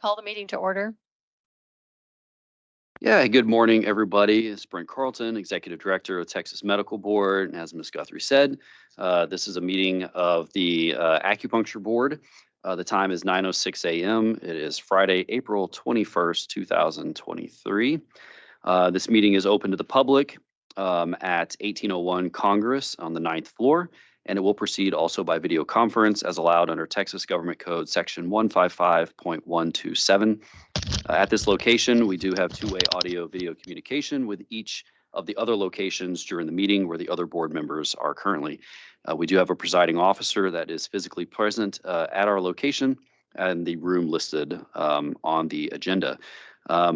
Call the meeting to order. Yeah, good morning, everybody. It's Brent Carlton, Executive Director of Texas Medical Board. And as Ms. Guthrie said, this is a meeting of the Acupuncture Board. The time is 9:06 a.m. It is Friday, April 21st, 2023. This meeting is open to the public at 1801 Congress on the 9th floor, and it will proceed also by video conference as allowed under Texas Government Code Section 155.127. At this location, we do have two-way audio-video communication with each of the other locations during the meeting where the other board members are currently. We do have a presiding officer that is physically present at our location and the room listed on the agenda.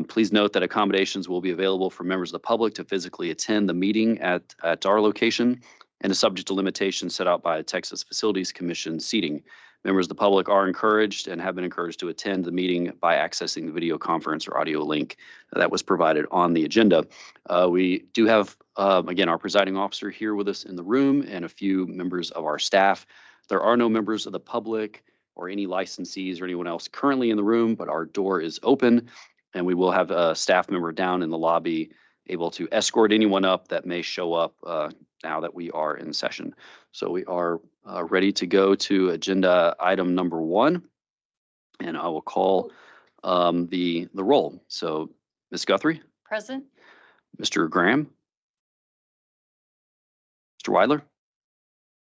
Please note that accommodations will be available for members of the public to physically attend the meeting at our location and is subject to limitations set out by the Texas Facilities Commission seating. Members of the public are encouraged and have been encouraged to attend the meeting by accessing the video conference or audio link that was provided on the agenda. We do have, again, our presiding officer here with us in the room and a few members of our staff. There are no members of the public or any licensees or anyone else currently in the room, but our door is open and we will have a staff member down in the lobby able to escort anyone up that may show up now that we are in session. So we are ready to go to agenda item number 1, and I will call the roll. So Ms. Guthrie? Present. Mr. Graham? Mr. Weidler?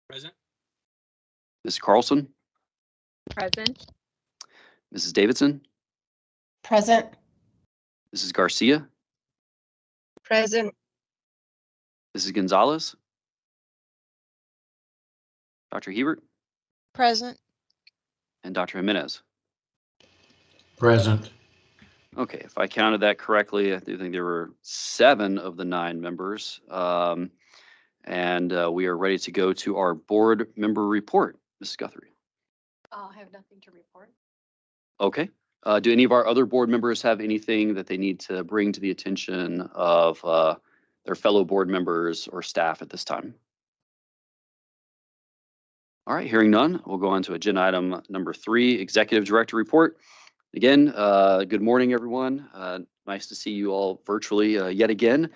Present. Ms. Carlson? Present. Mrs. Davidson? Present. Mrs. Garcia? Present. Mrs. Gonzalez? Dr. Hebert? Present. And Dr. Jimenez? Present. Okay, if I counted that correctly, I do think there were 7 of the 9 members. And we are ready to go to our board member report. Mrs. Guthrie. I have nothing to report. Okay. Do any of our other board members have anything that they need to bring to the attention of their fellow board members or staff at this time? All right, hearing none, we'll go on to agenda item number 3, Executive Director Report. Again, good morning, everyone. Nice to see you all virtually yet again.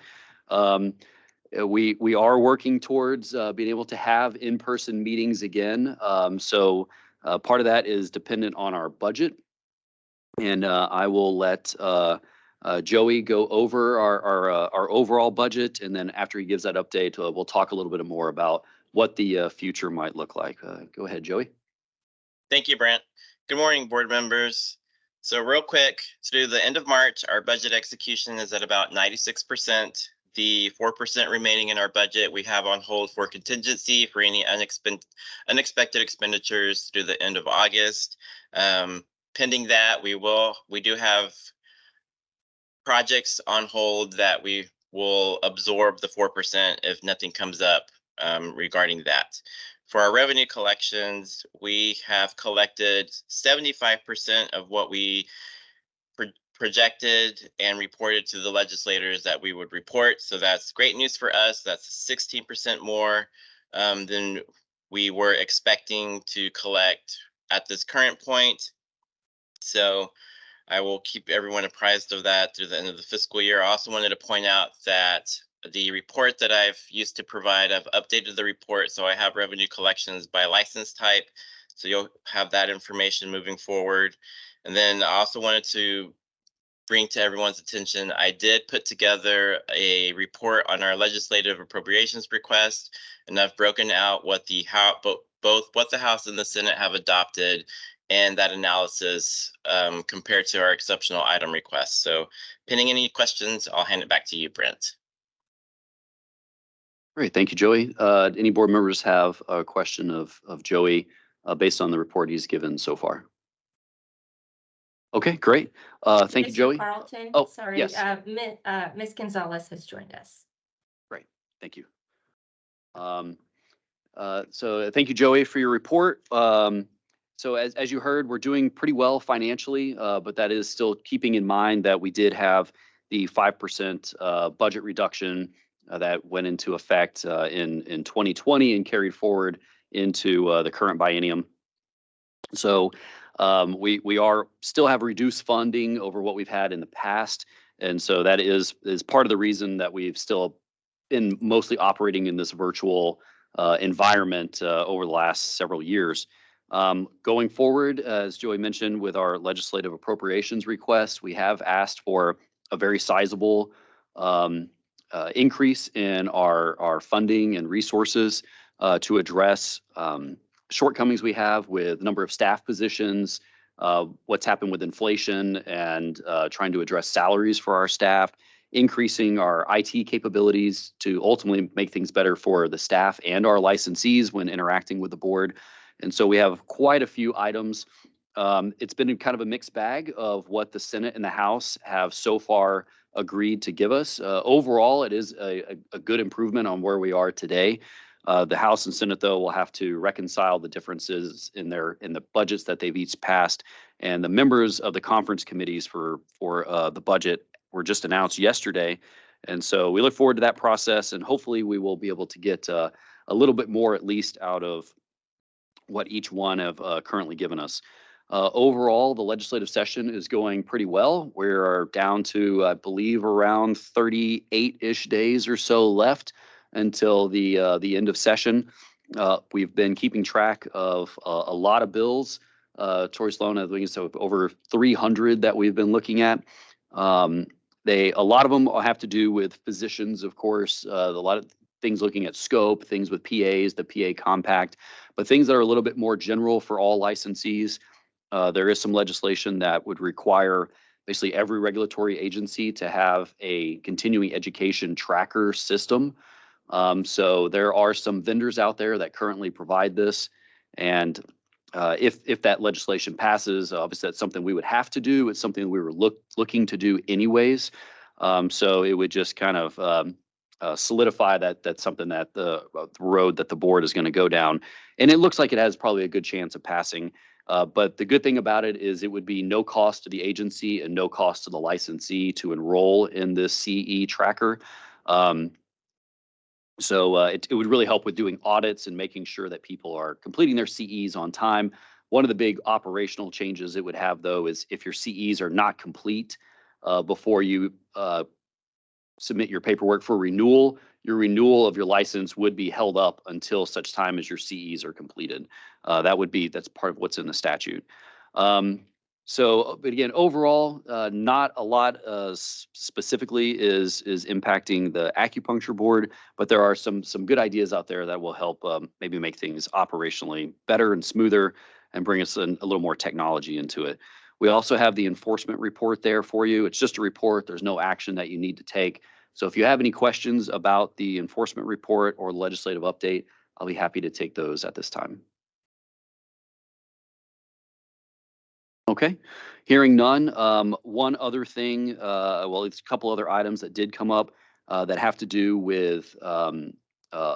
We are working towards being able to have in-person meetings again. So part of that is dependent on our budget. And I will let Joey go over our overall budget. And then after he gives that update, we'll talk a little bit more about what the future might look like. Go ahead, Joey. Thank you, Brent. Good morning, board members. So real quick, through the end of March, our budget execution is at about 96%. The 4% remaining in our budget we have on hold for contingency for any unexpected expenditures through the end of August. Pending that, we do have projects on hold that we will absorb the 4% if nothing comes up regarding that. For our revenue collections, we have collected 75% of what we projected and reported to the legislators that we would report. So that's great news for us. That's 16% more than we were expecting to collect at this current point. So I will keep everyone apprised of that through the end of the fiscal year. I also wanted to point out that the report that I've used to provide, I've updated the report. So I have revenue collections by license type. So you'll have that information moving forward. And then I also wanted to bring to everyone's attention, I did put together a report on our legislative appropriations request, and I've broken out what both what the House and the Senate have adopted and that analysis compared to our exceptional item request. So pending any questions, I'll hand it back to you, Brent. Great, thank you, Joey. Any board members have a question of Joey based on the report he's given so far? Okay, great. Thank you, Joey. Carlton, oh, sorry. Yes. Ms. Gonzalez has joined us. Great, thank you. So thank you, Joey, for your report. So as you heard, we're doing pretty well financially, but that is still keeping in mind that we did have the 5% budget reduction that went into effect in 2020 and carried forward into the current biennium. So We are still have reduced funding over what we've had in the past. And so that is part of the reason that we've still been mostly operating in this virtual environment over the last several years. Going forward, as Joey mentioned, with our legislative appropriations request, we have asked for a very sizable increase in our funding and resources to address shortcomings we have with number of staff positions, what's happened with inflation, and trying to address salaries for our staff, increasing our IT capabilities to ultimately make things better for the staff and our licensees when interacting with the board. And so we have quite a few items. It's been kind of a mixed bag of what the Senate and the House have so far agreed to give us. Overall, it is a good improvement on where we are today. The House and Senate, though, will have to reconcile the differences in the budgets that they've each passed. And the members of the conference committees for the budget were just announced yesterday. And so we look forward to that process, and hopefully we will be able to get a little bit more, at least, out of what each one have currently given us. Overall, the legislative session is going pretty well. We're down to, I believe, around 38-ish days or so left until the end of session. We've been keeping track of a lot of bills. Tori Sloan, I think so over 300 that we've been looking at. A lot of them have to do with physicians, of course. A lot of things looking at scope, things with PAs, the PA compact, but things that are a little bit more general for all licensees. There is some legislation that would require basically every regulatory agency to have a continuing education tracker system. So there are some vendors out there that currently provide this. And if that legislation passes, obviously that's something we would have to do. It's something we were looking to do anyways. So it would just kind of solidify that's something that the road that the board is going to go down. And it looks like it has probably a good chance of passing. But the good thing about it is it would be no cost to the agency and no cost to the licensee to enroll in this CE tracker. So it would really help with doing audits and making sure that people are completing their CEs on time. One of the big operational changes it would have, though, is if your CEs are not complete before you submit your paperwork for renewal, your renewal of your license would be held up until such time as your CEs are completed. That's part of what's in the statute. So, but again, overall, not a lot specifically is impacting the acupuncture board, but there are some good ideas out there that will help maybe make things operationally better and smoother and bring us a little more technology into it. We also have the enforcement report there for you. It's just a report. There's no action that you need to take. So if you have any questions about the enforcement report or legislative update, I'll be happy to take those at this time. Okay, hearing none. One other thing, well, it's a couple other items that did come up that have to do with a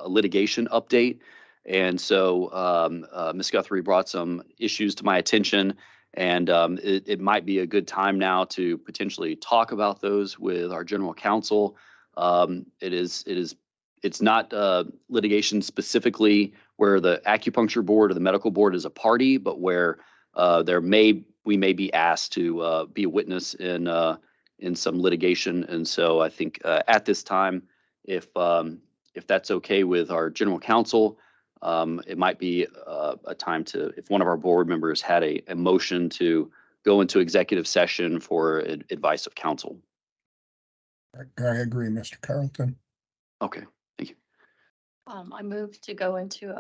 litigation update. And so Ms. Guthrie brought some issues to my attention, and it might be a good time now to potentially talk about those with our general counsel. It's not litigation specifically where the acupuncture board or the medical board is a party, but where we may be asked to be a witness in some litigation. And so I think at this time, if that's okay with our general counsel, it might be a time to, if one of our board members had a motion to go into executive session for advice of counsel. I agree, Mr. Carlton. Okay, thank you. I move to go into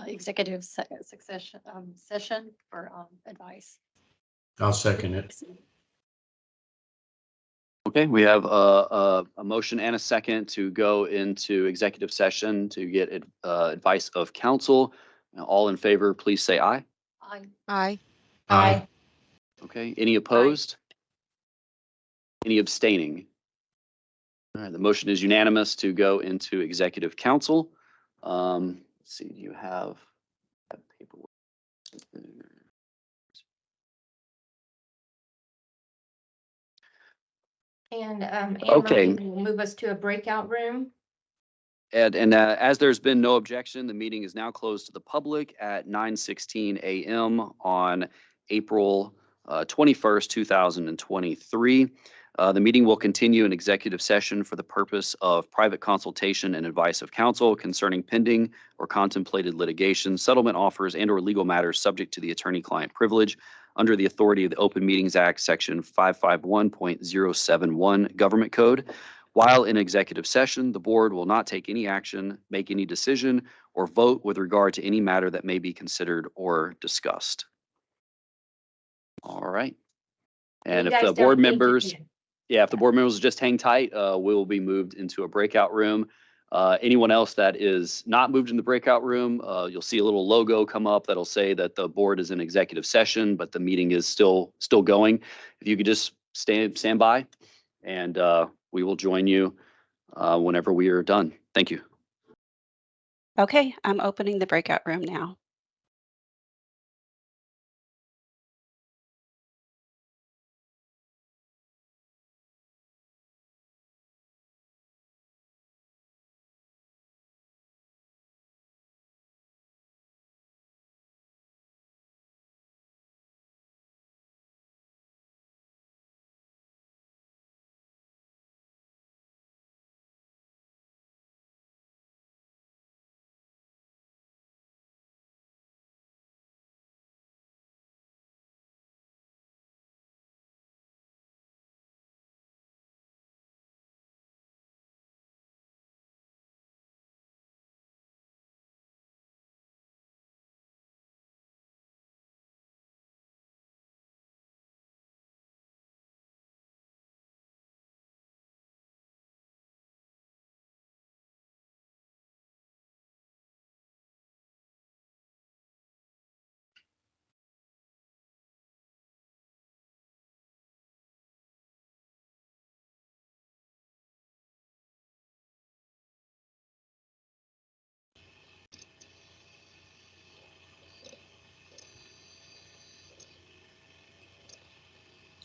executive session for advice. I'll second it. Okay, we have a motion and a second to go into executive session to get advice of counsel. Now, all in favor, please say aye. Aye. Aye. Okay, any opposed? Any abstaining? All right, the motion is unanimous to go into executive counsel. Let's see, do you have that paperwork? And Okay. Anne-Marie will move us to a breakout room. And as there's been no objection, the meeting is now closed to the public at 9:16 a.m. on April 21st, 2023. The meeting will continue in executive session for the purpose of private consultation and advice of counsel concerning pending or contemplated litigation, settlement offers, and/or legal matters subject to the attorney-client privilege under the authority of the Open Meetings Act, Section 551.071 Government Code. While in executive session, the board will not take any action, make any decision, or vote with regard to any matter that may be considered or discussed. All right. And You if guys the board don't need to members, do- yeah, if the board members just hang tight, we'll be moved into a breakout room. Anyone else that is not moved in the breakout room, you'll see a little logo come up that'll say that the board is in executive session, but the meeting is still going. If you could just stand by, and we will join you whenever we are done. Thank you. Okay, I'm opening the breakout room now.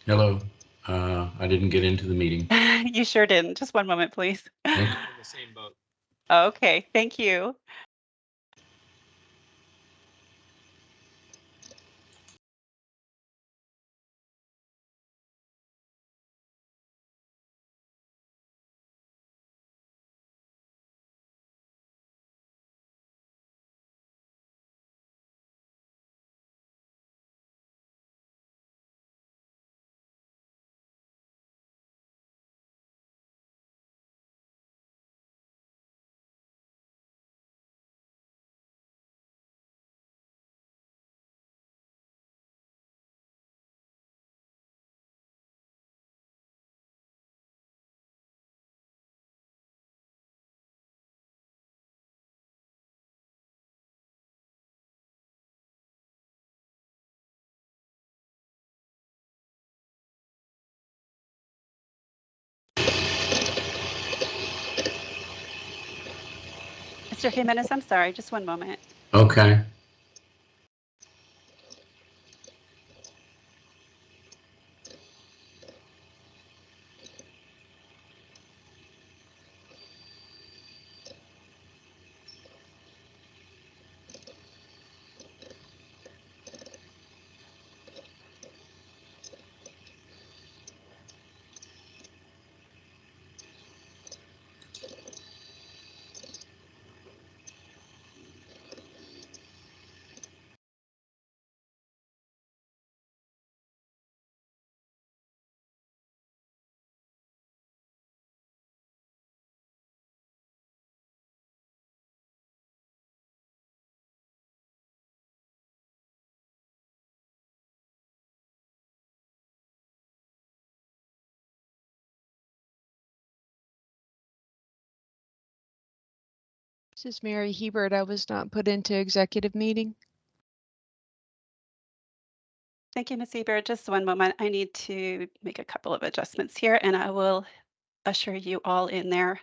Hello. I didn't get into the meeting. You sure didn't. Just one moment, please. Okay. In the same boat. Okay, thank you. Mr. Jimenez, I'm sorry, just one moment. Okay. This is Mary Hebert. I was not put into executive meeting. Thank you, Ms. Eber. Just one moment. I need to make a couple of adjustments here, and I will usher you all in there.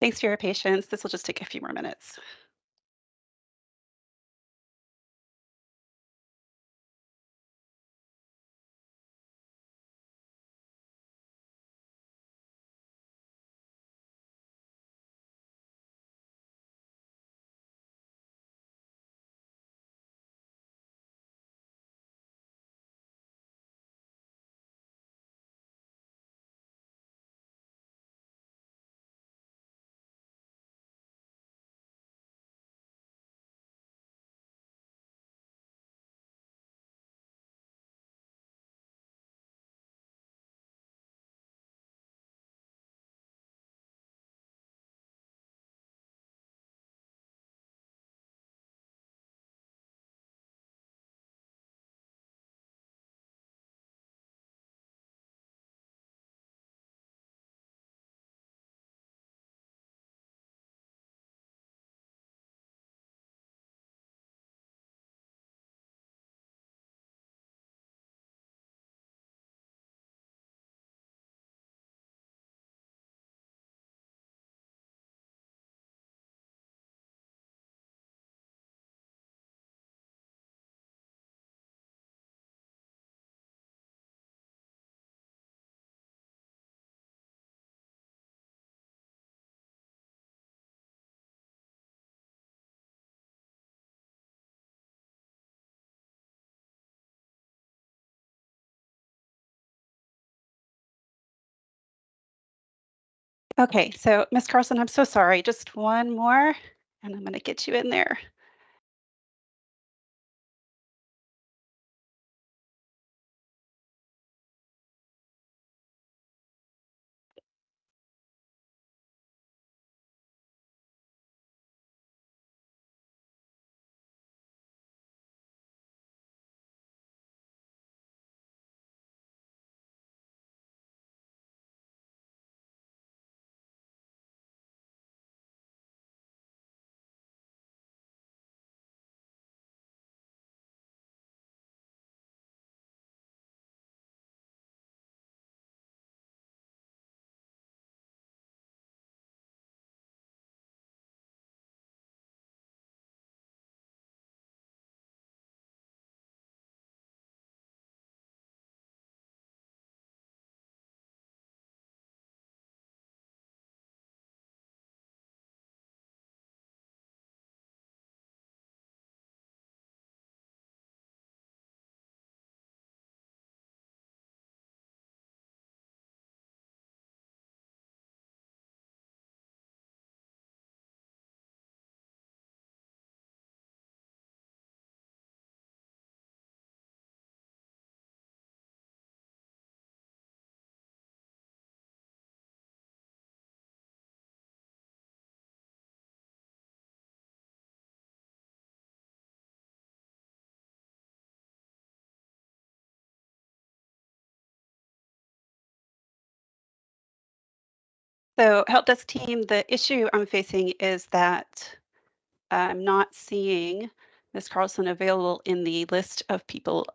Thanks for your patience. This will just take a few more minutes. Okay, so Ms. Carlson, I'm so sorry. Just one more, and I'm going to get you in there. So help desk team, the issue I'm facing is that I'm not seeing Ms. Carlson available in the list of people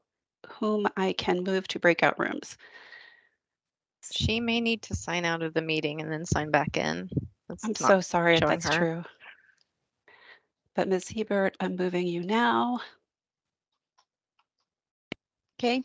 whom I can move to breakout rooms. She may need to sign out of the meeting and then sign back in. That's I'm not so sorry if showing that's her. true. But Ms. Hebert, I'm moving you now. Okay.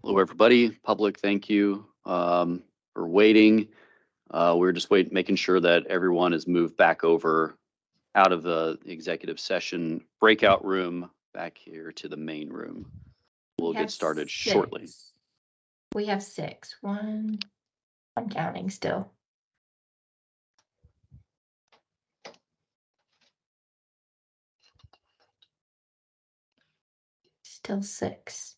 Hello, everybody. Public, thank you for waiting. We're just making sure that everyone is moved back over out of the executive session breakout room back here to the main room. We'll We get have started shortly. 6. We have 6. I'm counting still. Still 6.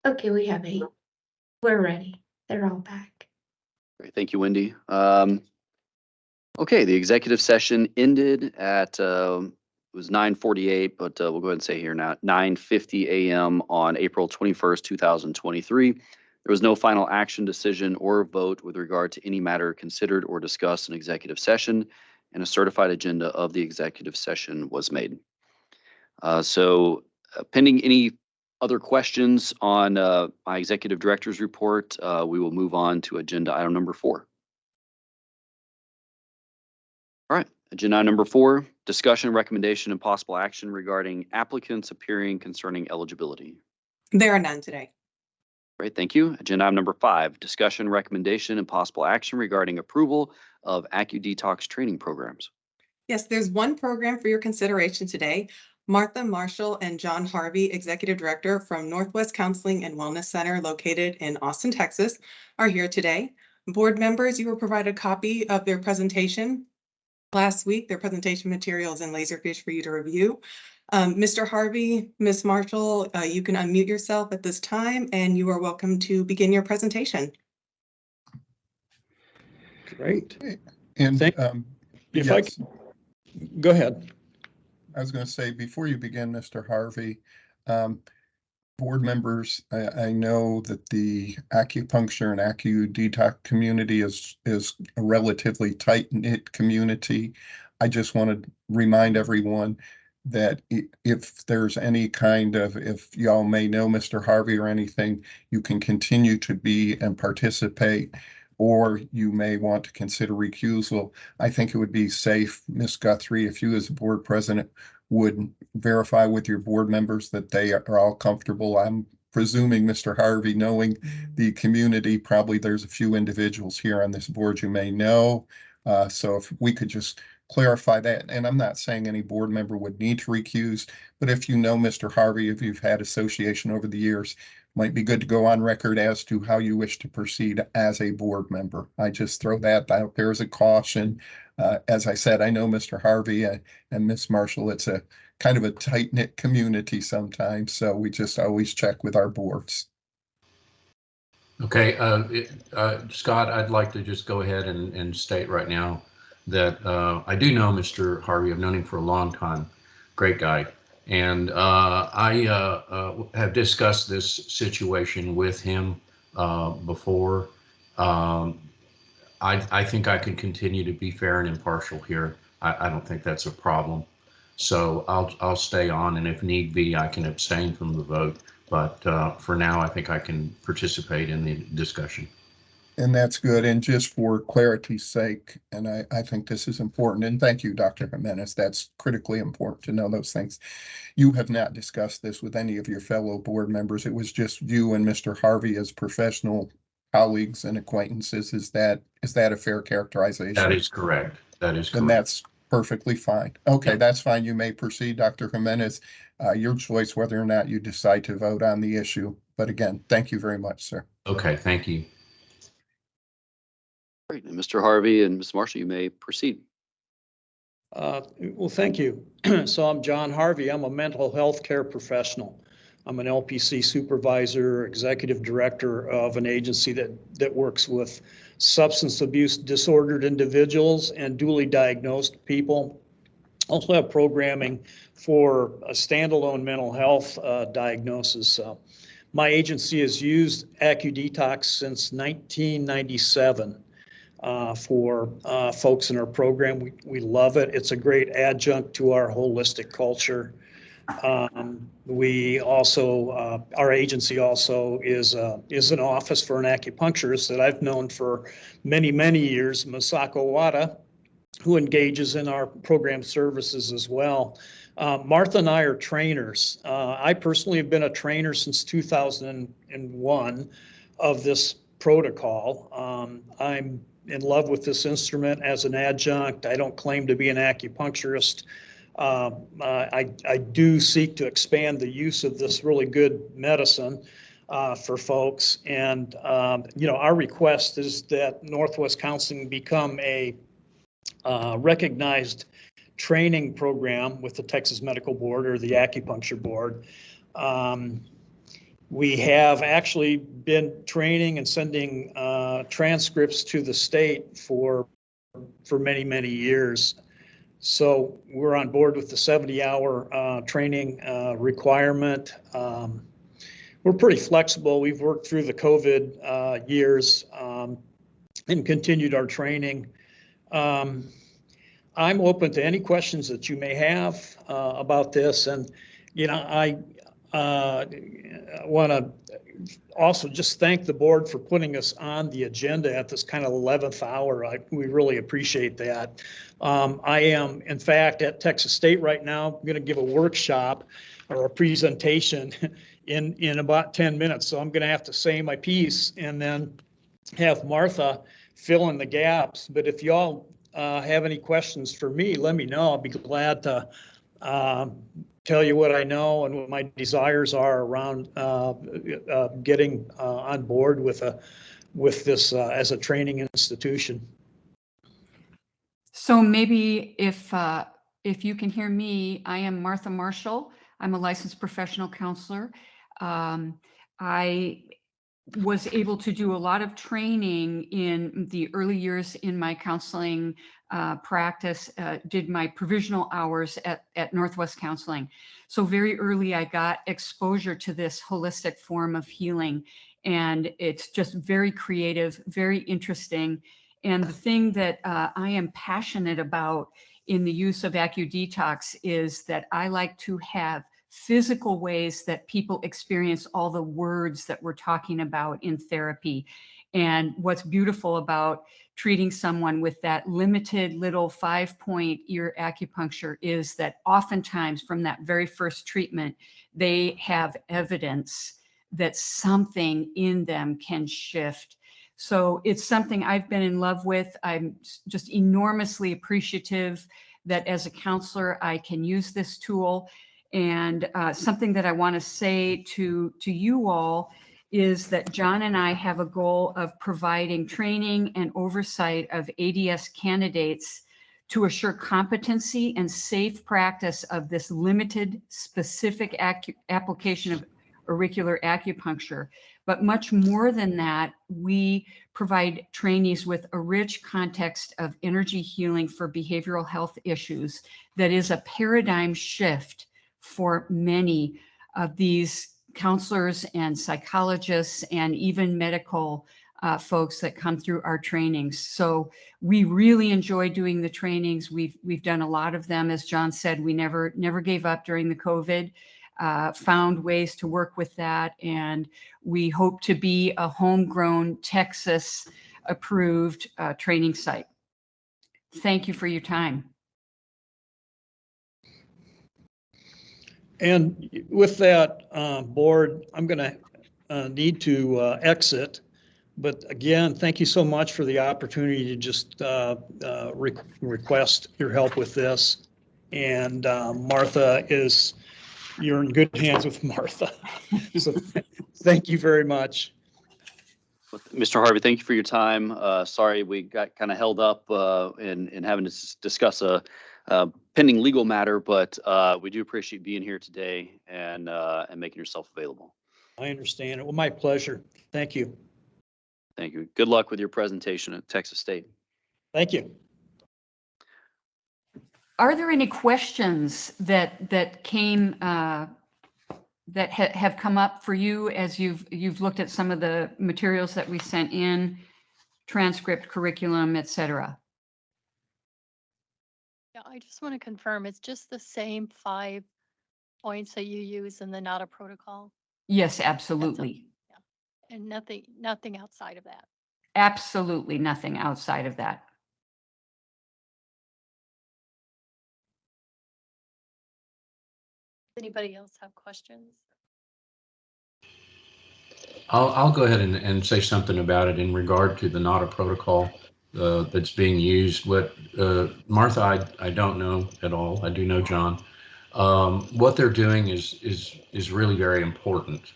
Okay, we have 8. We're ready. They're all back. Great, thank you, Wendy. Okay, the executive session ended at, it was 9:48, but we'll go ahead and say here now, 9:50 a.m. on April 21st, 2023. There was no final action, decision, or vote with regard to any matter considered or discussed in executive session, and a certified agenda of the executive session was made. Pending any other questions on my executive director's report, we will move on to agenda item number 4. All right, agenda item number 4, discussion, recommendation, and possible action regarding applicants appearing concerning eligibility. There are none today. Great, thank you. Agenda item number 5, discussion, recommendation, and possible action regarding approval of AcuDetox training programs. Yes, there's one program for your consideration today. Martha Marshall and John Harvey, Executive Director from Northwest Counseling and Wellness Center located in Austin, Texas, are here today. Board members, you were provided a copy of their presentation last week. Their presentation materials in Laserfish for you to review. Mr. Harvey, Ms. Marshall, you can unmute yourself at this time and you are welcome to begin your presentation. Great. And If I yes, could, go ahead. I was going to say, before you begin, Mr. Harvey, board members, I know that the acupuncture and AcuDetox community is a relatively tight-knit community. I just want to remind everyone that if there's any kind of, if y'all may know Mr. Harvey or anything, you can continue to be and participate, or you may want to consider recusal. I think it would be safe, Ms. Guthrie, if you as a board president would verify with your board members that they are all comfortable. I'm presuming, Mr. Harvey, knowing the community, probably there's a few individuals here on this board you may know. So if we could just clarify that, and I'm not saying any board member would need to recuse, but if you know Mr. Harvey, if you've had association over the years, might be good to go on record as to how you wish to proceed as a board member. I just throw that out there as a caution. As I said, I know Mr. Harvey and Ms. Marshall, it's a kind of a tight-knit community sometimes, so we just always check with our boards. Okay, Scott, I'd like to just go ahead and state right now that I do know Mr. Harvey. I've known him for a long time. Great guy. And I have discussed this situation with him before. I think I can continue to be fair and impartial here. I don't think that's a problem. So I'll stay on, and if need be, I can abstain from the vote. But for now, I think I can participate in the discussion. And that's good. And just for clarity's sake, and I think this is important, and thank you, Dr. Jimenez, that's critically important to know those things. You have not discussed this with any of your fellow board members. It was just you and Mr. Harvey as professional colleagues and acquaintances. Is that a fair characterization? That is correct. That is correct. And that's perfectly fine. Okay, that's fine. You may proceed, Dr. Jimenez. Your choice whether or not you decide to vote on the issue. But again, thank you very much, sir. Okay, thank you. Great, and Mr. Harvey and Ms. Marshall, you may proceed. Well, thank you. So I'm John Harvey. I'm a mental health care professional. I'm an LPC supervisor, executive director of an agency that works with substance abuse disordered individuals and duly diagnosed people. Also have programming for a standalone mental health diagnosis. My agency has used AccuDetox since 1997 for folks in our program. We love it. It's a great adjunct to our holistic culture. We also, our agency also is an office for an acupuncturist that I've known for many, many years, Masako Wada, who engages in our program services as well. Martha and I are trainers. I personally have been a trainer since 2001 of this protocol. I'm in love with this instrument as an adjunct. I don't claim to be an acupuncturist. I do seek to expand the use of this really good medicine for folks. And, our request is that Northwest Counseling become a recognized training program with the Texas Medical Board or the Acupuncture Board. We have actually been training and sending transcripts to the state for many, many years. So we're on board with the 70-hour training requirement. We're pretty flexible. We've worked through the COVID years and continued our training. I'm open to any questions that you may have about this. And, I want to also just thank the board for putting us on the agenda at this kind of 11th hour. We really appreciate that. I am, in fact, at Texas State right now. I'm going to give a workshop or a presentation in about 10 minutes. So I'm going to have to say my piece and then have Martha fill in the gaps. But if y'all have any questions for me, let me know. I'll be glad to tell you what I know and what my desires are around getting on board with this as a training institution. So maybe if you can hear me, I am Martha Marshall. I'm a licensed professional counselor. I was able to do a lot of training in the early years in my counseling practice, did my provisional hours at Northwest Counseling. So very early, I got exposure to this holistic form of healing. And it's just very creative, very interesting. And the thing that I am passionate about in the use of AccuDetox is that I like to have physical ways that people experience all the words that we're talking about in therapy. And what's beautiful about treating someone with that limited little 5-point ear acupuncture is that oftentimes from that very first treatment, they have evidence that something in them can shift. So it's something I've been in love with. I'm just enormously appreciative that as a counselor, I can use this tool. And something that I want to say to you all is that John and I have a goal of providing training and oversight of ADS candidates to assure competency and safe practice of this limited specific application of auricular acupuncture. But much more than that, we provide trainees with a rich context of energy healing for behavioral health issues that is a paradigm shift for many of these counselors and psychologists and even medical folks that come through our trainings. So we really enjoy doing the trainings. We've done a lot of them. As John said, we never gave up during the COVID, found ways to work with that. And we hope to be a homegrown Texas approved training site. Thank you for your time. And with that, board, I'm going to need to exit. But again, thank you so much for the opportunity to just request your help with this. And Martha you're in good hands with Martha. So thank you very much. Mr. Harvey, thank you for your time. Sorry we got kind of held up in having to discuss a pending legal matter, but we do appreciate being here today and making yourself available. I understand it. Well, my pleasure. Thank you. Thank you. Good luck with your presentation at Texas State. Thank you. Are there any questions that came that have come up for you as you've looked at some of the materials that we sent in, transcript, curriculum, et cetera? Yeah, I just want to confirm, it's just the same 5 points that you use in the NADA protocol Yes, absolutely. and nothing outside of that. Absolutely nothing outside of that. Anybody else have questions? I'll go ahead and say something about it in regard to the NADA protocol that's being used. What Martha, I don't know at all. I do know John. What they're doing is really very important.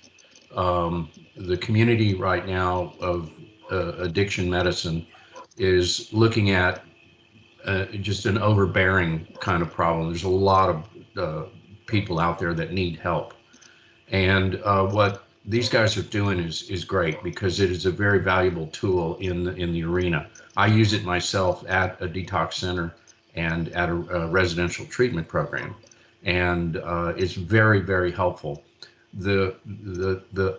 The community right now of addiction medicine is looking at just an overbearing kind of problem. There's a lot of people out there that need help. And what these guys are doing is great because it is a very valuable tool in the arena. I use it myself at a detox center and at a residential treatment program, and it's very, very helpful. The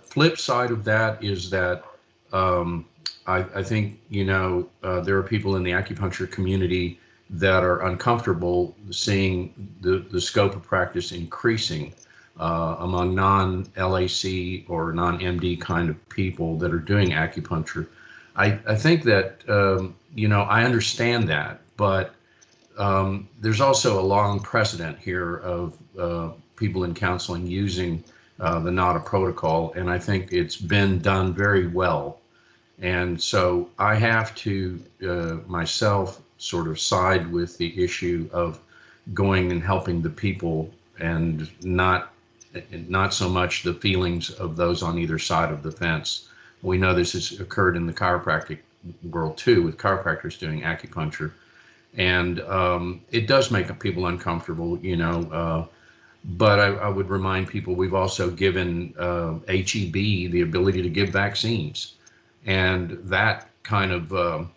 flip side of that is that I think there are people in the acupuncture community that are uncomfortable seeing the scope of practice increasing among non-LAC or non-MD kind of people that are doing acupuncture. I think that, I understand that, but there's also a long precedent here of people in counseling using the NADA protocol, and I think it's been done very well. And so I have to myself sort of side with the issue of going and helping the people and not so much the feelings of those on either side of the fence. We know this has occurred in the chiropractic world too, with chiropractors doing acupuncture. And it does make people uncomfortable, but I would remind people we've also given HEB the ability to give vaccines. And that kind of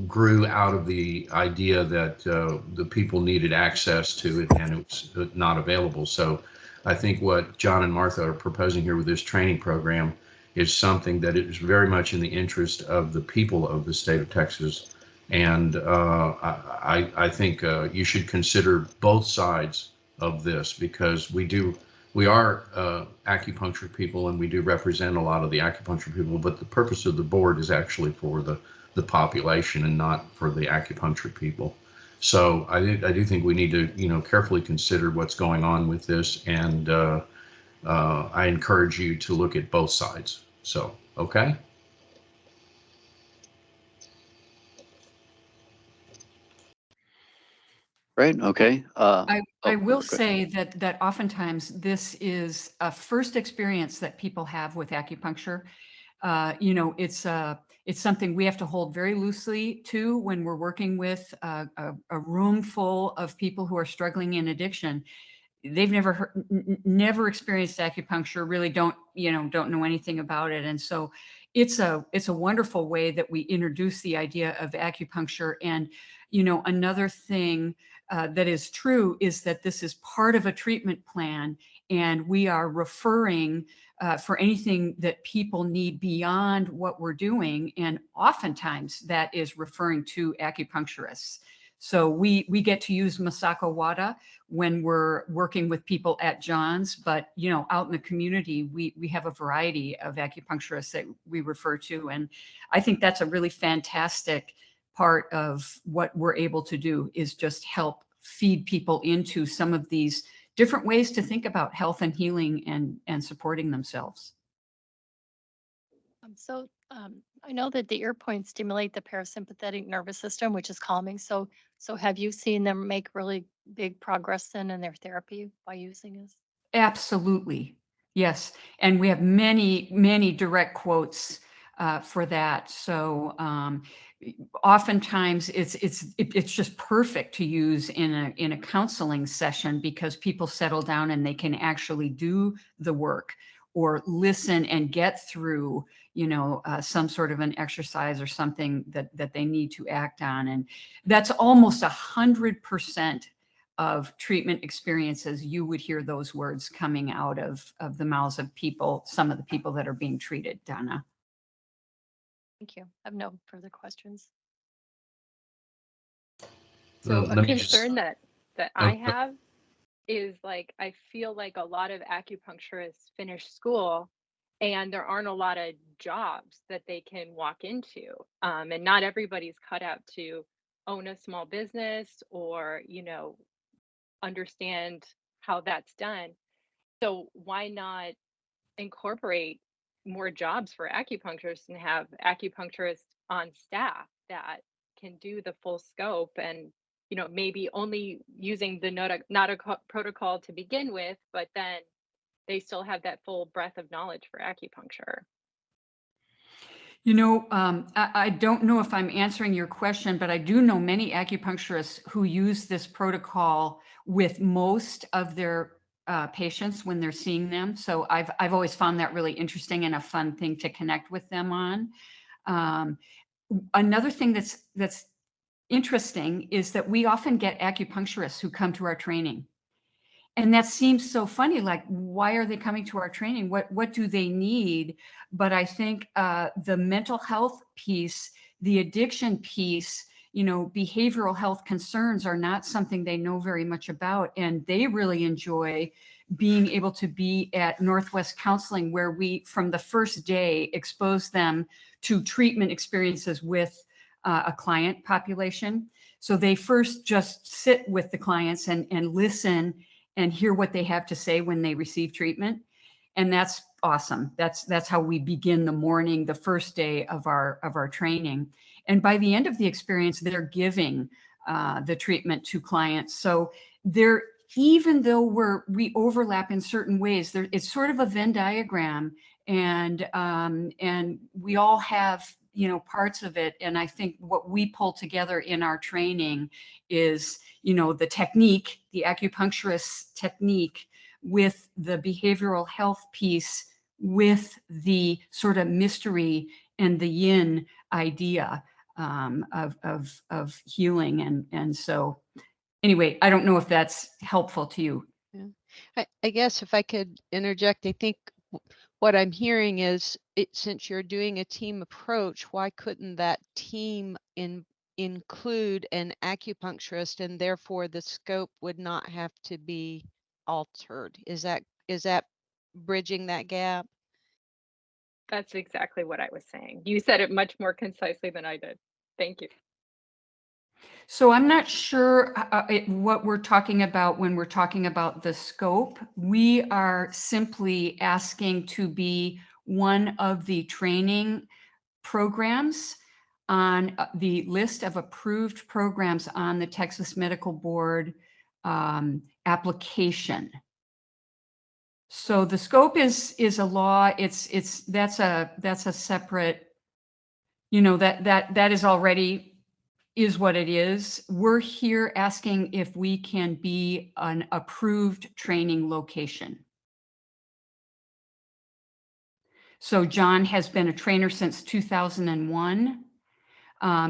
grew out of the idea that the people needed access to it and it was not available. So I think what John and Martha are proposing here with this training program is something that is very much in the interest of the people of the state of Texas. And I think you should consider both sides of this because we are acupuncture people and we do represent a lot of the acupuncture people, but the purpose of the board is actually for the population and not for the acupuncture people. So I do think we need to, carefully consider what's going on with this, and I encourage you to look at both sides. So, okay. Right, okay. I will go say that oftentimes this is a first experience that people have with acupuncture. It's something we have to hold very loosely to when we're working with a room full of people who are struggling in addiction. They've never experienced acupuncture, really don't know anything about it. And so it's a wonderful way that we introduce the idea of acupuncture. And, another thing that is true is that this is part of a treatment plan, and we are referring for anything that people need beyond what we're doing. And oftentimes that is referring to acupuncturists. So we get to use Masako Wada when we're working with people at John's, but out in the community, we have a variety of acupuncturists that we refer to. And I think that's a really fantastic part of what we're able to do, is just help feed people into some of these different ways to think about health and healing and supporting themselves. I know that the ear points stimulate the parasympathetic nervous system, which is calming. So have you seen them make really big progress then in their therapy by using this? Absolutely. Yes. And we have many, many direct quotes for that. So oftentimes it's just perfect to use in a counseling session because people settle down and they can actually do the work or listen and get through, some sort of an exercise or something that they need to act on. And that's almost 100% of treatment experiences, you would hear those words coming out of the mouths of people, some of the people that are being treated, Donna. Thank you. I have no further questions. So Let a me just- concern that Oh, I have is like, I feel like a lot of acupuncturists finish school and there aren't a lot of jobs that they can walk into. And not everybody's cut out to own a small business or, understand how that's done. So why not incorporate more jobs for acupuncturists and have acupuncturists on staff that can do the full scope and maybe only using the Nautica protocol to begin with, but then they still have that full breadth of knowledge for acupuncture. I don't know if I'm answering your question, but I do know many acupuncturists who use this protocol with most of their patients when they're seeing them. So I've always found that really interesting and a fun thing to connect with them on. Another thing that's interesting is that we often get acupuncturists who come to our training. And that seems so funny, like, why are they coming to our training? What do they need? But I think the mental health piece, the addiction piece, behavioral health concerns are not something they know very much about. And they really enjoy being able to be at Northwest Counseling, where we, from the first day, expose them to treatment experiences with a client population. So they first just sit with the clients and listen and hear what they have to say when they receive treatment. And that's awesome. That's how we begin the morning, the first day of our training. And by the end of the experience, they're giving the treatment to clients. So they're, even though we overlap in certain ways, it's sort of a Venn diagram, and we all have parts of it. And I think what we pull together in our training is the technique, the acupuncturist technique, with the behavioral health piece, with the sort of mystery and the yin idea of healing. And so anyway, I don't know if that's helpful to you. Yeah. I guess if I could interject, I think what I'm hearing is, since you're doing a team approach, why couldn't that team include an acupuncturist, and therefore the scope would not have to be altered? Is that bridging that gap? That's exactly what I was saying. You said it much more concisely than I did. Thank you. So I'm not sure what we're talking about when we're talking about the scope. We are simply asking to be one of the training programs on the list of approved programs on the Texas Medical Board application. So the scope is a law. That's a separate, that is already is what it is. We're here asking if we can be an approved training location. So John has been a trainer since 2001,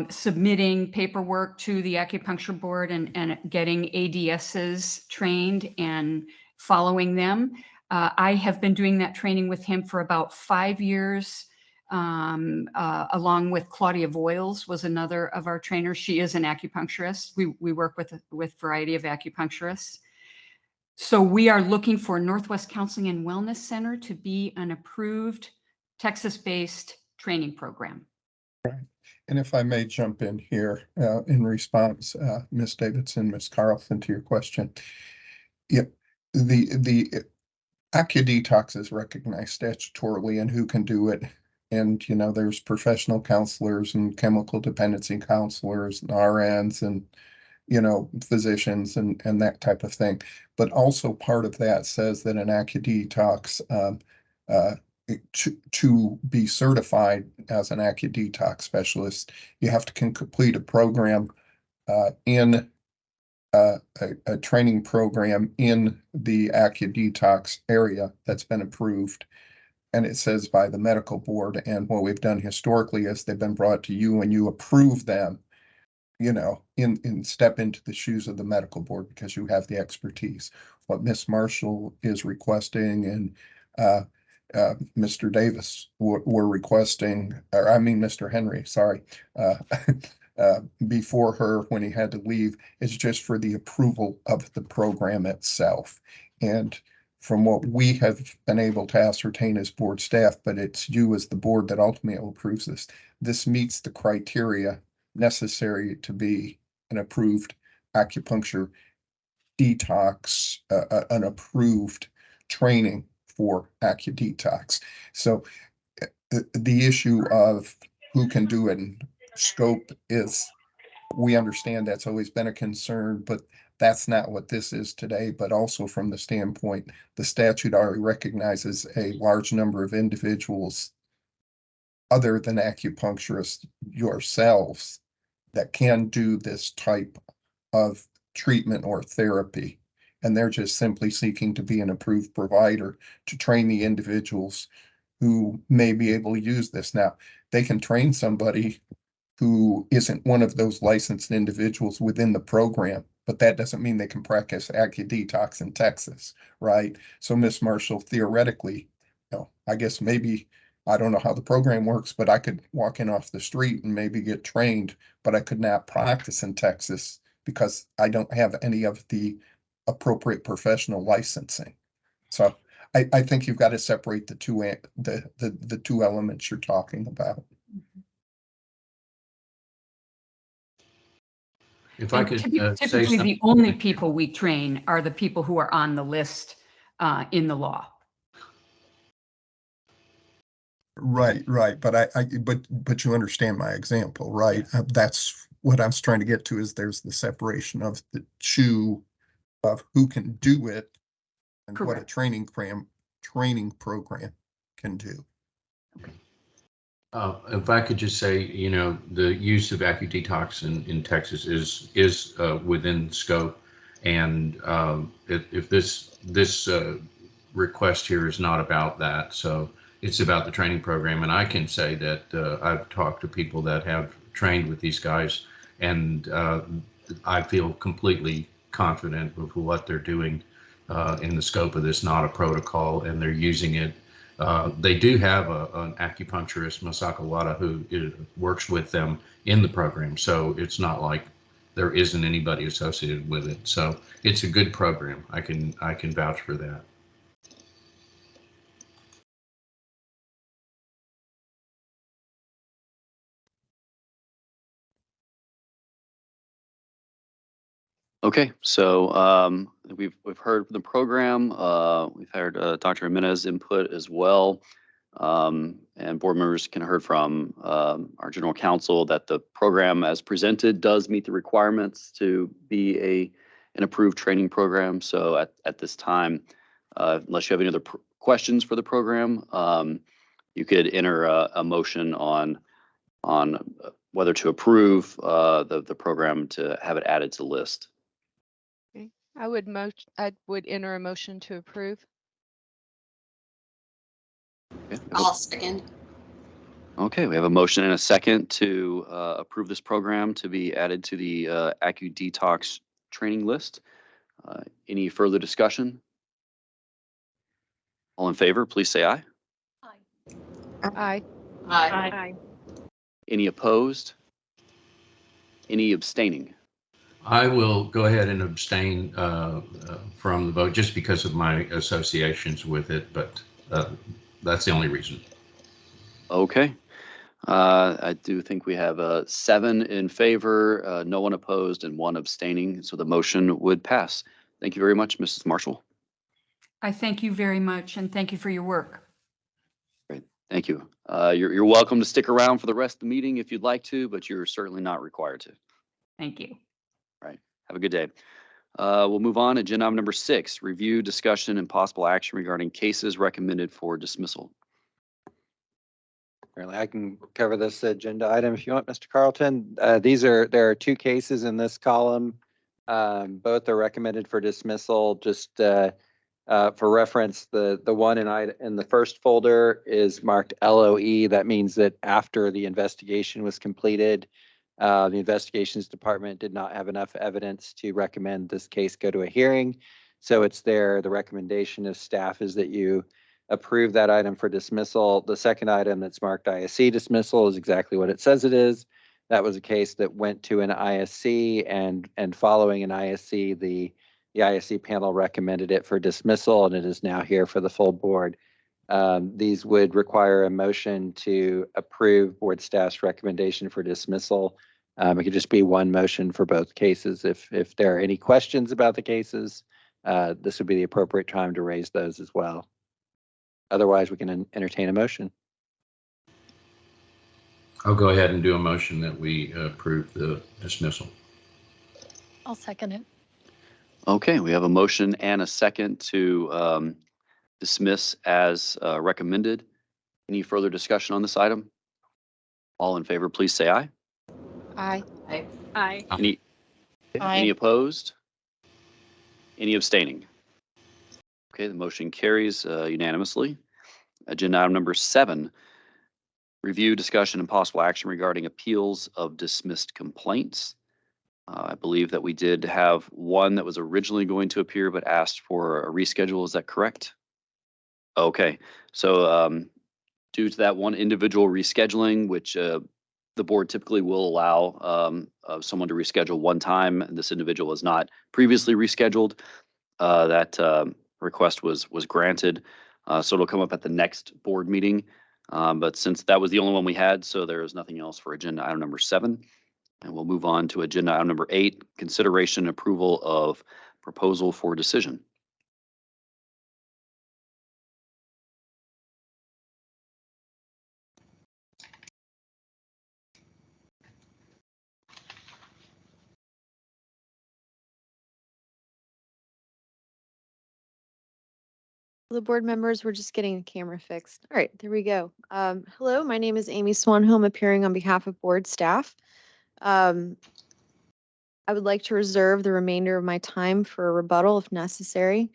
submitting paperwork to the acupuncture board and getting ADSs trained and following them. I have been doing that training with him for about 5 years. Along with Claudia Voiles was another of our trainers. She is an acupuncturist. We work with a variety of acupuncturists. So we are looking for Northwest Counseling and Wellness Center to be an approved Texas-based training program. Right. And if I may jump in here in response, Ms. Davidson, Ms. Carlson, to your question. Yep. The AcuDetox is recognized statutorily and who can do it. And, there's professional counselors and chemical dependency counselors and RNs and, physicians and that type of thing. But also part of that says that an AcuDetox, to be certified as an AcuDetox specialist, you have to complete a program in a training program in the AcuDetox area that's been approved. And it says by the medical board. And what we've done historically is they've been brought to you and you approve them. step into the shoes of the medical board because you have the expertise. What Miss Marshall is requesting and Mr. Davis were requesting, or I mean, Mr. Henry, sorry, before her when he had to leave, is just for the approval of the program itself. And from what we have been able to ascertain as board staff, but it's you as the board that ultimately approves this. This meets the criteria necessary to be an approved acupuncture detox, an approved training for AcuDetox. So the issue of who can do it and scope is, we understand that's always been a concern, but that's not what this is today. But also from the standpoint, the statute already recognizes a large number of individuals other than acupuncturists yourselves that can do this type of treatment or therapy. And they're just simply seeking to be an approved provider to train the individuals who may be able to use this. Now, they can train somebody who isn't one of those licensed individuals within the program, but that doesn't mean they can practice AcuDetox in Texas, right? So Miss Marshall, theoretically, I guess maybe, I don't know how the program works, but I could walk in off the street and maybe get trained, but I could not practice in Texas because I don't have any of the appropriate professional licensing. So I think you've got to separate the two elements you're talking about. If I And could say typically, something. the only people we train are the people who are on the list in the law. Right. But you understand my example, right? That's what I was trying to get to, is there's the separation of the two of who can do it and what a Correct. training program can do. If I could just say, the use of AcuDetox in Texas is within scope, and if this request here is not about that, so it's about the training program. And I can say that I've talked to people that have trained with these guys, and I feel completely confident with what they're doing in the scope of this, not a protocol, and they're using it. They do have an acupuncturist, Masaka Wada, who works with them in the program. So it's not like there isn't anybody associated with it. So it's a good program. I can vouch for that. Okay, so we've heard the program. We've heard Dr. Jimenez input as well. And board members can heard from our general counsel that the program as presented does meet the requirements to be an approved training program. So at this time, unless you have any other questions for the program, you could enter a motion on whether to approve the program to have it added to the list. I would enter a motion to approve. Okay, I'll second. Okay, we have a motion and a second to approve this program to be added to the AcuDetox training list. Any further discussion? All in favor, please say aye. Aye. Aye. Any opposed? Any abstaining? I will go ahead and abstain from the vote just because of my associations with it, but that's the only reason. Okay. I do think we have 7 in favor, no one opposed, and 1 abstaining. So the motion would pass. Thank you very much, Mrs. Marshall. I thank you very much, and thank you for your work. Great. Thank you. You're welcome to stick around for the rest of the meeting if you'd like to, but you're certainly not required to. Thank you. Right. Have a good day. We'll move on. Agenda item number 6, review, discussion, and possible action regarding cases recommended for dismissal. Apparently, I can cover this agenda item if you want, Mr. Carlton. There are 2 cases in this column. Both are recommended for dismissal. Just for reference, the one in the first folder is marked LOE. That means that after the investigation was completed, The investigations department did not have enough evidence to recommend this case go to a hearing. So it's there. The recommendation of staff is that you approve that item for dismissal. The second item that's marked ISC dismissal is exactly what it says it is. That was a case that went to an ISC, and following an ISC, the ISC panel recommended it for dismissal, and it is now here for the full board. These would require a motion to approve board staff's recommendation for dismissal. It could just be one motion for both cases. If there are any questions about the cases, this would be the appropriate time to raise those as well. Otherwise, we can entertain a motion. I'll go ahead and do a motion that we approve the dismissal. I'll second it. Okay, we have a motion and a second to dismiss as recommended. Any further discussion on this item? All in favor, please say aye. Aye. Aye. Any opposed? Any abstaining? Okay, the motion carries unanimously. Agenda item number 7, review, discussion, and possible action regarding appeals of dismissed complaints. I believe that we did have one that was originally going to appear but asked for a reschedule. Is that correct? Okay, so due to that one individual rescheduling, which the board typically will allow someone to reschedule one time, and this individual was not previously rescheduled, that request was granted. So it'll come up at the next board meeting. But since that was the only one we had, so there is nothing else for agenda item number 7. And we'll move on to agenda item number 8, consideration and approval of proposal for decision. The board members, we're just getting the camera fixed. All right, there we go. Hello, my name is Amy Swanholm, appearing on behalf of board staff. I would like to reserve the remainder of my time for a rebuttal if necessary.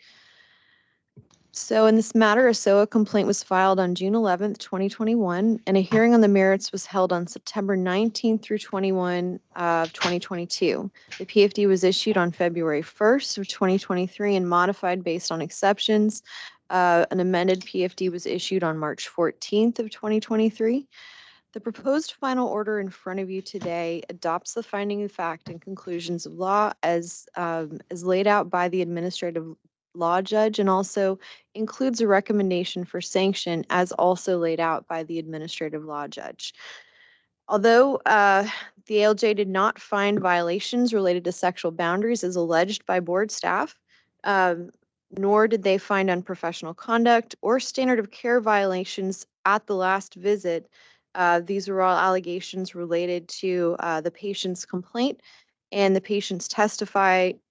So in this matter, a SOA complaint was filed on June 11th, 2021, and a hearing on the merits was held on September 19th through 21 of 2022. The PFD was issued on February 1st of 2023 and modified based on exceptions. An amended PFD was issued on March 14th of 2023. The proposed final order in front of you today adopts the finding of fact and conclusions of law as laid out by the administrative law judge, and also includes a recommendation for sanction as also laid out by the administrative law judge. Although the ALJ did not find violations related to sexual boundaries as alleged by board staff, nor did they find unprofessional conduct or standard of care violations at the last visit. These were all allegations related to the patient's complaint and the patient's testimony,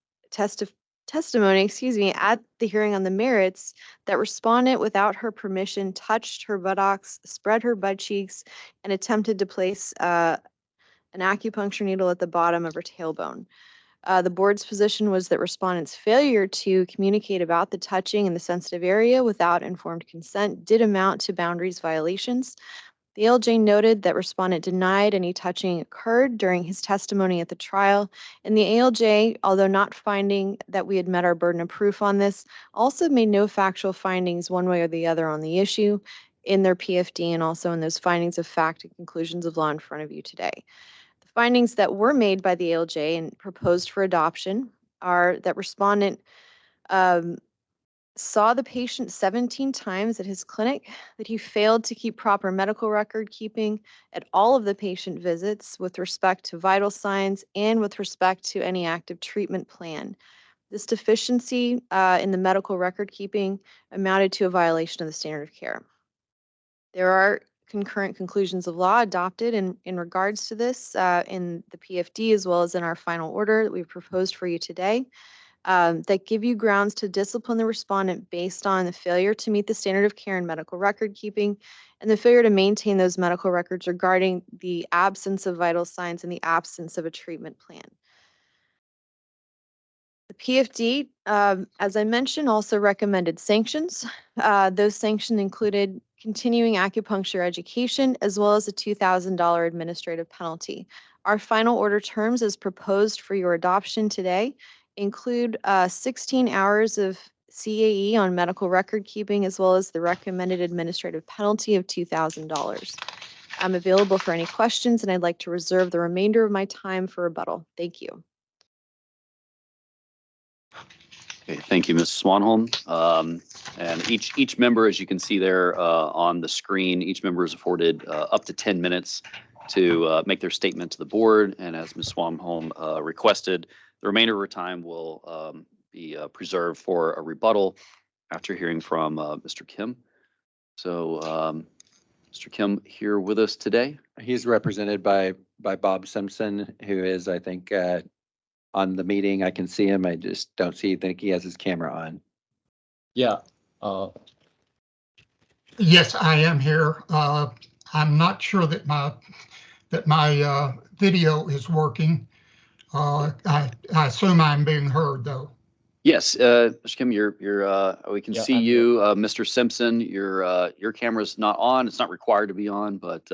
at the hearing on the merits, that respondent, without her permission, touched her buttocks, spread her butt cheeks, and attempted to place an acupuncture needle at the bottom of her tailbone. The board's position was that respondent's failure to communicate about the touching in the sensitive area without informed consent did amount to boundaries violations. The ALJ noted that respondent denied any touching occurred during his testimony at the trial, and the ALJ, although not finding that we had met our burden of proof on this, also made no factual findings one way or the other on the issue in their PFD and also in those findings of fact and conclusions of law in front of you today. The findings that were made by the ALJ and proposed for adoption are that respondent saw the patient 17 times at his clinic, that he failed to keep proper medical record keeping at all of the patient visits with respect to vital signs and with respect to any active treatment plan. This deficiency in the medical record keeping amounted to a violation of the standard of care. There are concurrent conclusions of law adopted in regards to this in the PFD as well as in our final order that we've proposed for you today. That give you grounds to discipline the respondent based on the failure to meet the standard of care in medical record keeping and the failure to maintain those medical records regarding the absence of vital signs and the absence of a treatment plan. The PFD, as I mentioned, also recommended sanctions. Those sanctions included continuing acupuncture education as well as a $2,000 administrative penalty. Our final order terms as proposed for your adoption today include 16 hours of CAE on medical record keeping, as well as the recommended administrative penalty of $2,000. I'm available for any questions, and I'd like to reserve the remainder of my time for rebuttal. Thank you. Okay, thank you, Ms. Swanholm. And each member, as you can see there on the screen, each member is afforded up to 10 minutes to make their statement to the board. And as Ms. Swanholm requested, the remainder of her time will be preserved for a rebuttal after hearing from Mr. Kim. So Mr. Kim here with us today. He's represented by Bob Simpson, who is, I think, on the meeting. I can see him. I just don't think he has his camera on. Yeah. Yes, I am here. I'm not sure that my video is working. I assume I'm being heard though. Yes, Mr. Kim, we can see I'm you. Mr. Simpson, your camera's not on. It's not required to be on, but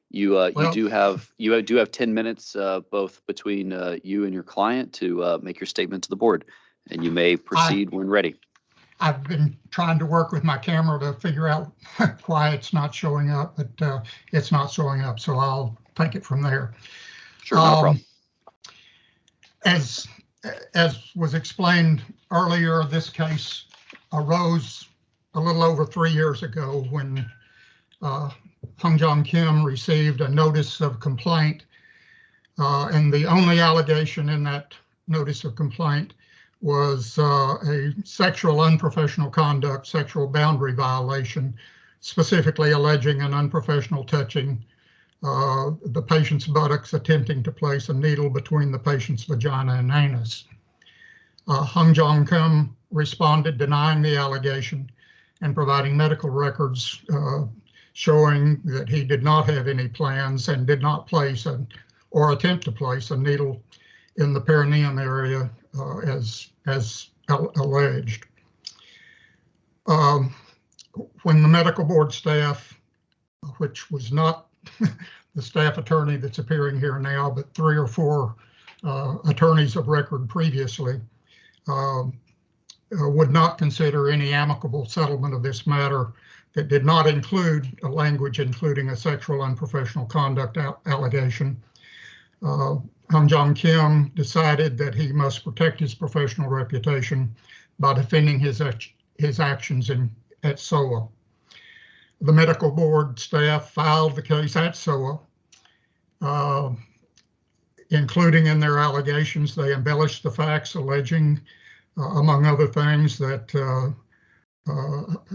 you do have 10 minutes both between you and your client to make your statement to the board, and you may proceed when ready. I've been trying to work with my camera to figure out why it's not showing up, but it's not showing up, so I'll take it from there. Sure, no problem. As was explained earlier, this case arose a little over 3 years ago when Hung Jong Kim received a notice of complaint, and the only allegation in that notice of complaint was a sexual unprofessional conduct, sexual boundary violation, specifically alleging an unprofessional touching the patient's buttocks, attempting to place a needle between the patient's vagina and anus. Hung Jong Kim responded denying the allegation and providing medical records showing that he did not have any plans and did not place or attempt to place a needle in the perineum area as alleged. When the medical board staff, which was not the staff attorney that's appearing here now, but 3 or 4 attorneys of record previously, would not consider any amicable settlement of this matter that did not include a language including a sexual unprofessional conduct allegation. Hung Jong Kim decided that he must protect his professional reputation by defending his actions at SOA. The medical board staff filed the case at SOA, including in their allegations, they embellished the facts, alleging, among other things, that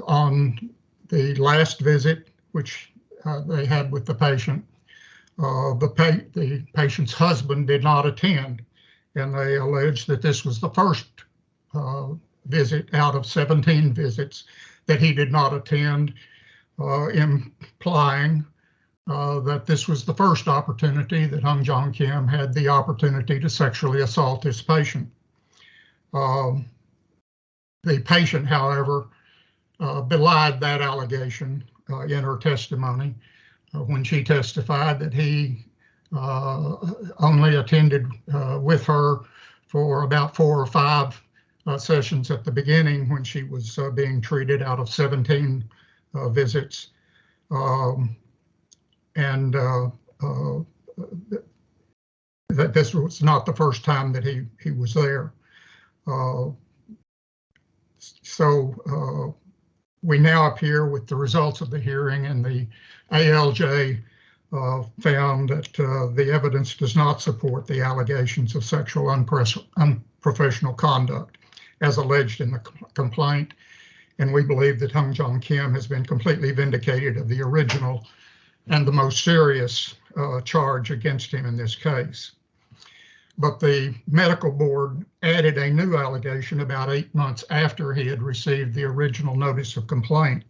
on the last visit, which they had with the patient, the patient's husband did not attend, and they alleged that this was the first visit out of 17 visits that he did not attend, implying that this was the first opportunity that Hung Jong Kim had the opportunity to sexually assault this patient. The patient, however, belied that allegation in her testimony when she testified that he only attended with her for about 4 or 5 sessions at the beginning when she was being treated out of 17 visits, and that this was not the first time that he was there. So we now appear with the results of the hearing, and the ALJ found that the evidence does not support the allegations of sexual unprofessional conduct as alleged in the complaint. And we believe that Hung Jong Kim has been completely vindicated of the original and the most serious charge against him in this case. But the medical board added a new allegation about 8 months after he had received the original notice of complaint.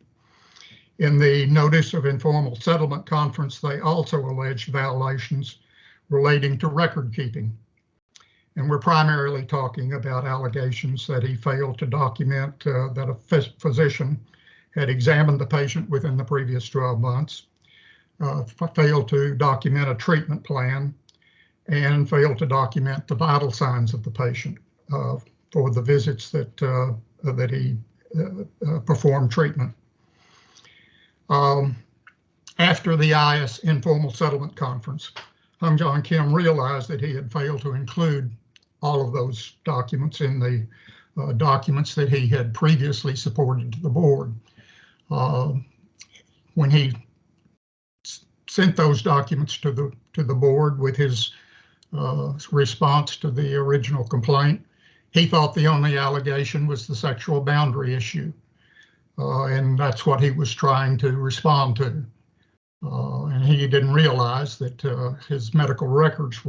In the notice of informal settlement conference, they also alleged violations relating to record keeping. And we're primarily talking about allegations that he failed to document that a physician had examined the patient within the previous 12 months, failed to document a treatment plan, and failed to document the vital signs of the patient for the visits that he performed treatment. After the IS informal settlement conference, Hung Jong Kim realized that he had failed to include all of those documents in the documents that he had previously supported to the board. When he sent those documents to the board with his response to the original complaint, he thought the only allegation was the sexual boundary issue, and that's what he was trying to respond to. And he didn't realize that his medical records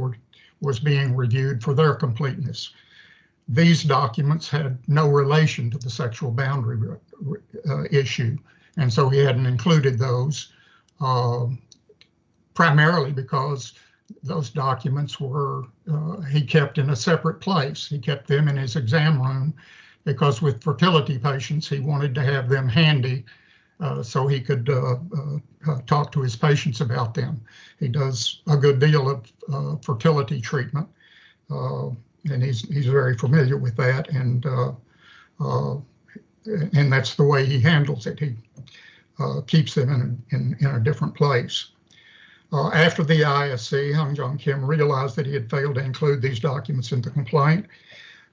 was being reviewed for their completeness. These documents had no relation to the sexual boundary issue, and so he hadn't included those, primarily because those documents were he kept in a separate place. He kept them in his exam room because with fertility patients, he wanted to have them handy so he could talk to his patients about them. He does a good deal of fertility treatment, and he's very familiar with that, and that's the way he handles it. He keeps them in a different place. After the ISC, Hung Jong Kim realized that he had failed to include these documents in the complaint,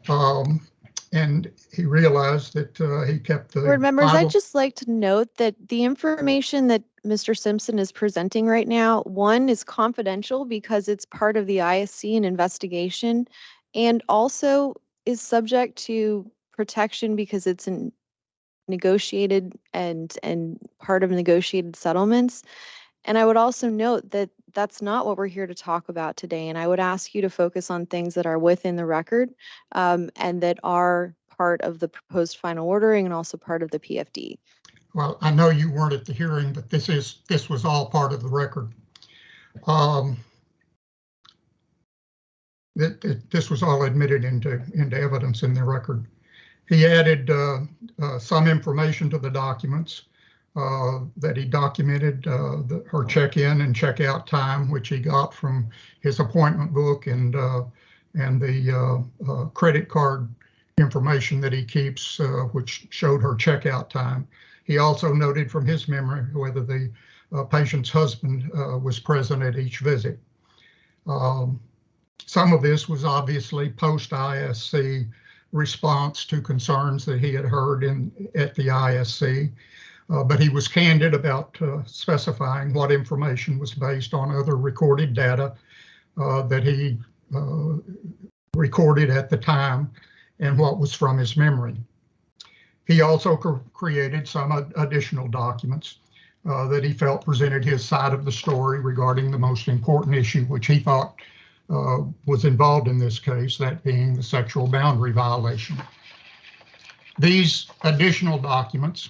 and he realized that he kept the Board members, Bible. I'd just like to note that the information that Mr. Simpson is presenting right now, one, is confidential because it's part of the ISC and investigation, and also is subject to protection because it's negotiated and part of negotiated settlements. And I would also note that that's not what we're here to talk about today. And I would ask you to focus on things that are within the record and that are part of the proposed final ordering and also part of the PFD. Well, I know you weren't at the hearing, but this was all part of the record. This was all admitted into evidence in the record. He added some information to the documents that he documented her check-in and check-out time, which he got from his appointment book and the credit card information that he keeps, which showed her check-out time. He also noted from his memory whether the patient's husband was present at each visit. Some of this was obviously post-ISC response to concerns that he had heard at the ISC. But he was candid about specifying what information was based on other recorded data that he recorded at the time and what was from his memory. He also created some additional documents that he felt presented his side of the story regarding the most important issue, which he thought was involved in this case, that being the sexual boundary violation. These additional documents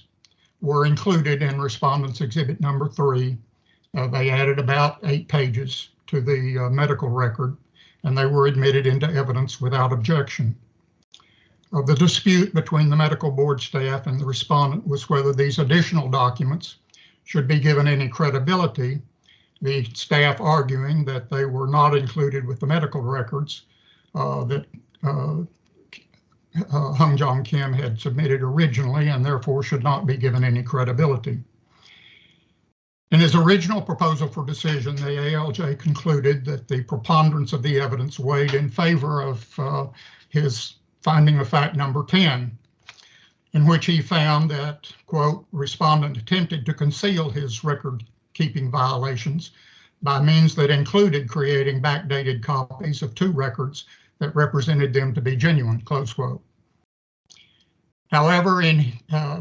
were included in Respondent's Exhibit number 3. They added about 8 pages to the medical record, and they were admitted into evidence without objection. The dispute between the medical board staff and the respondent was whether these additional documents should be given any credibility, the staff arguing that they were not included with the medical records that Hung Jong Kim had submitted originally and therefore should not be given any credibility. In his original proposal for decision, the ALJ concluded that the preponderance of the evidence weighed in favor of his finding of fact number 10, in which he found that, quote, respondent attempted to conceal his record-keeping violations by means that included creating backdated copies of 2 records that represented them to be genuine, close quote. However,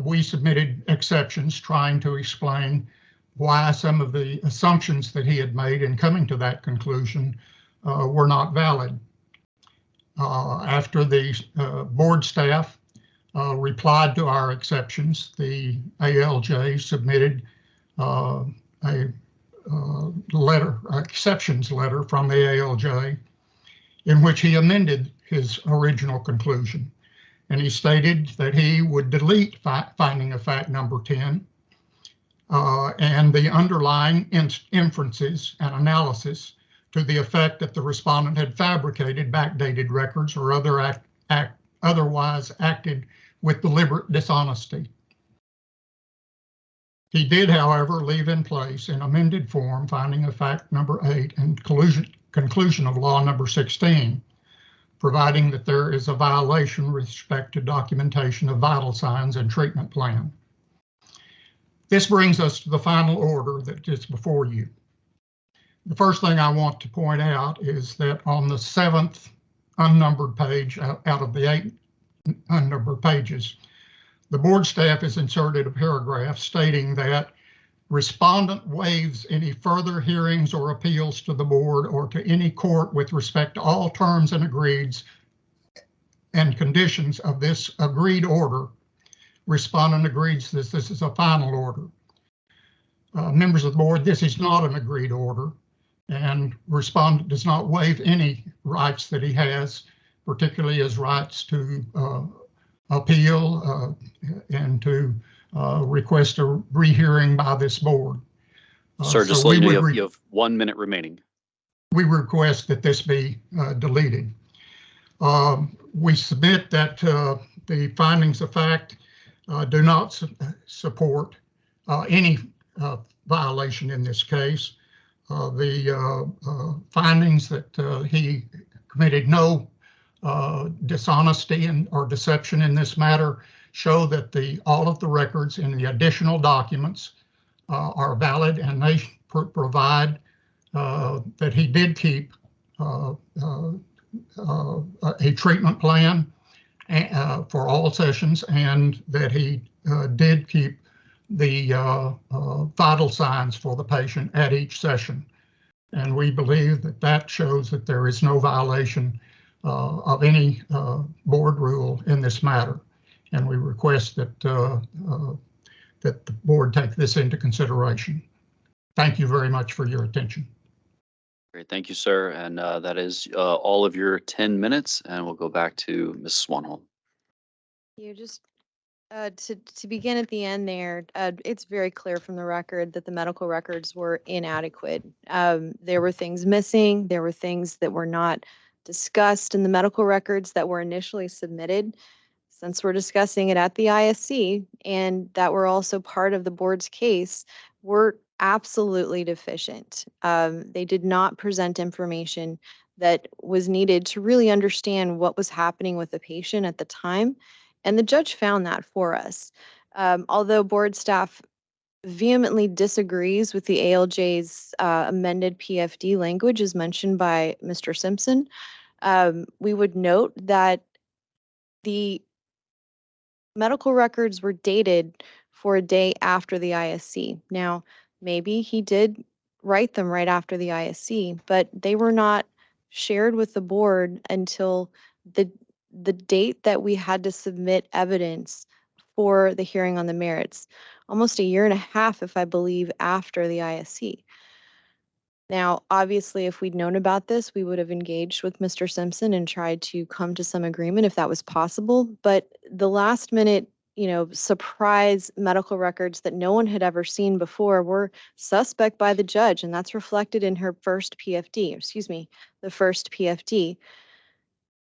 we submitted exceptions trying to explain why some of the assumptions that he had made in coming to that conclusion were not valid. After the board staff replied to our exceptions, the ALJ submitted a exceptions letter from the ALJ in which he amended his original conclusion. And he stated that he would delete finding of fact number 10 and the underlying inferences and analysis to the effect that the respondent had fabricated backdated records or otherwise acted with deliberate dishonesty. He did, however, leave in place in amended form finding of fact number 8 and conclusion of law number 16, providing that there is a violation with respect to documentation of vital signs and treatment plan. This brings us to the final order that is before you. The first thing I want to point out is that on the 7th unnumbered page out of the 8 unnumbered pages, the board staff has inserted a paragraph stating that respondent waives any further hearings or appeals to the board or to any court with respect to all terms and agreeds and conditions of this agreed order. Respondent agrees that this is a final order. Members of the board, this is not an agreed order, and respondent does not waive any rights that he has, particularly his rights to appeal and to request a rehearing by this board. Sir, just so let you know you have 1 minute remaining. We request that this be deleted. We submit that the findings of fact do not support any violation in this case. The findings that he committed no dishonesty or deception in this matter show that all of the records in the additional documents are valid, and they provide that he did keep a treatment plan for all sessions, and that he did keep the vital signs for the patient at each session. And we believe that that shows that there is no violation of any board rule in this matter. And we request that that the board take this into consideration. Thank you very much for your attention. Great, thank you, sir. And that is all of your 10 minutes, and we'll go back to Ms. Swanholm. You just to begin at the end there, it's very clear from the record that the medical records were inadequate. There were things missing. There were things that were not discussed in the medical records that were initially submitted. Since we're discussing it at the ISC and that were also part of the board's case, were absolutely deficient. They did not present information that was needed to really understand what was happening with the patient at the time. And the judge found that for us. Although board staff vehemently disagrees with the ALJ's amended PFD language as mentioned by Mr. Simpson, we would note that the medical records were dated for a day after the ISC. Now, maybe he did write them right after the ISC, but they were not shared with the board until the date that we had to submit evidence for the hearing on the merits, almost a year and a half, if I believe, after the ISC. Now, obviously, if we'd known about this, we would have engaged with Mr. Simpson and tried to come to some agreement if that was possible. But the last minute, surprise medical records that no one had ever seen before were suspect by the judge, and that's reflected in her first PFD, the first PFD.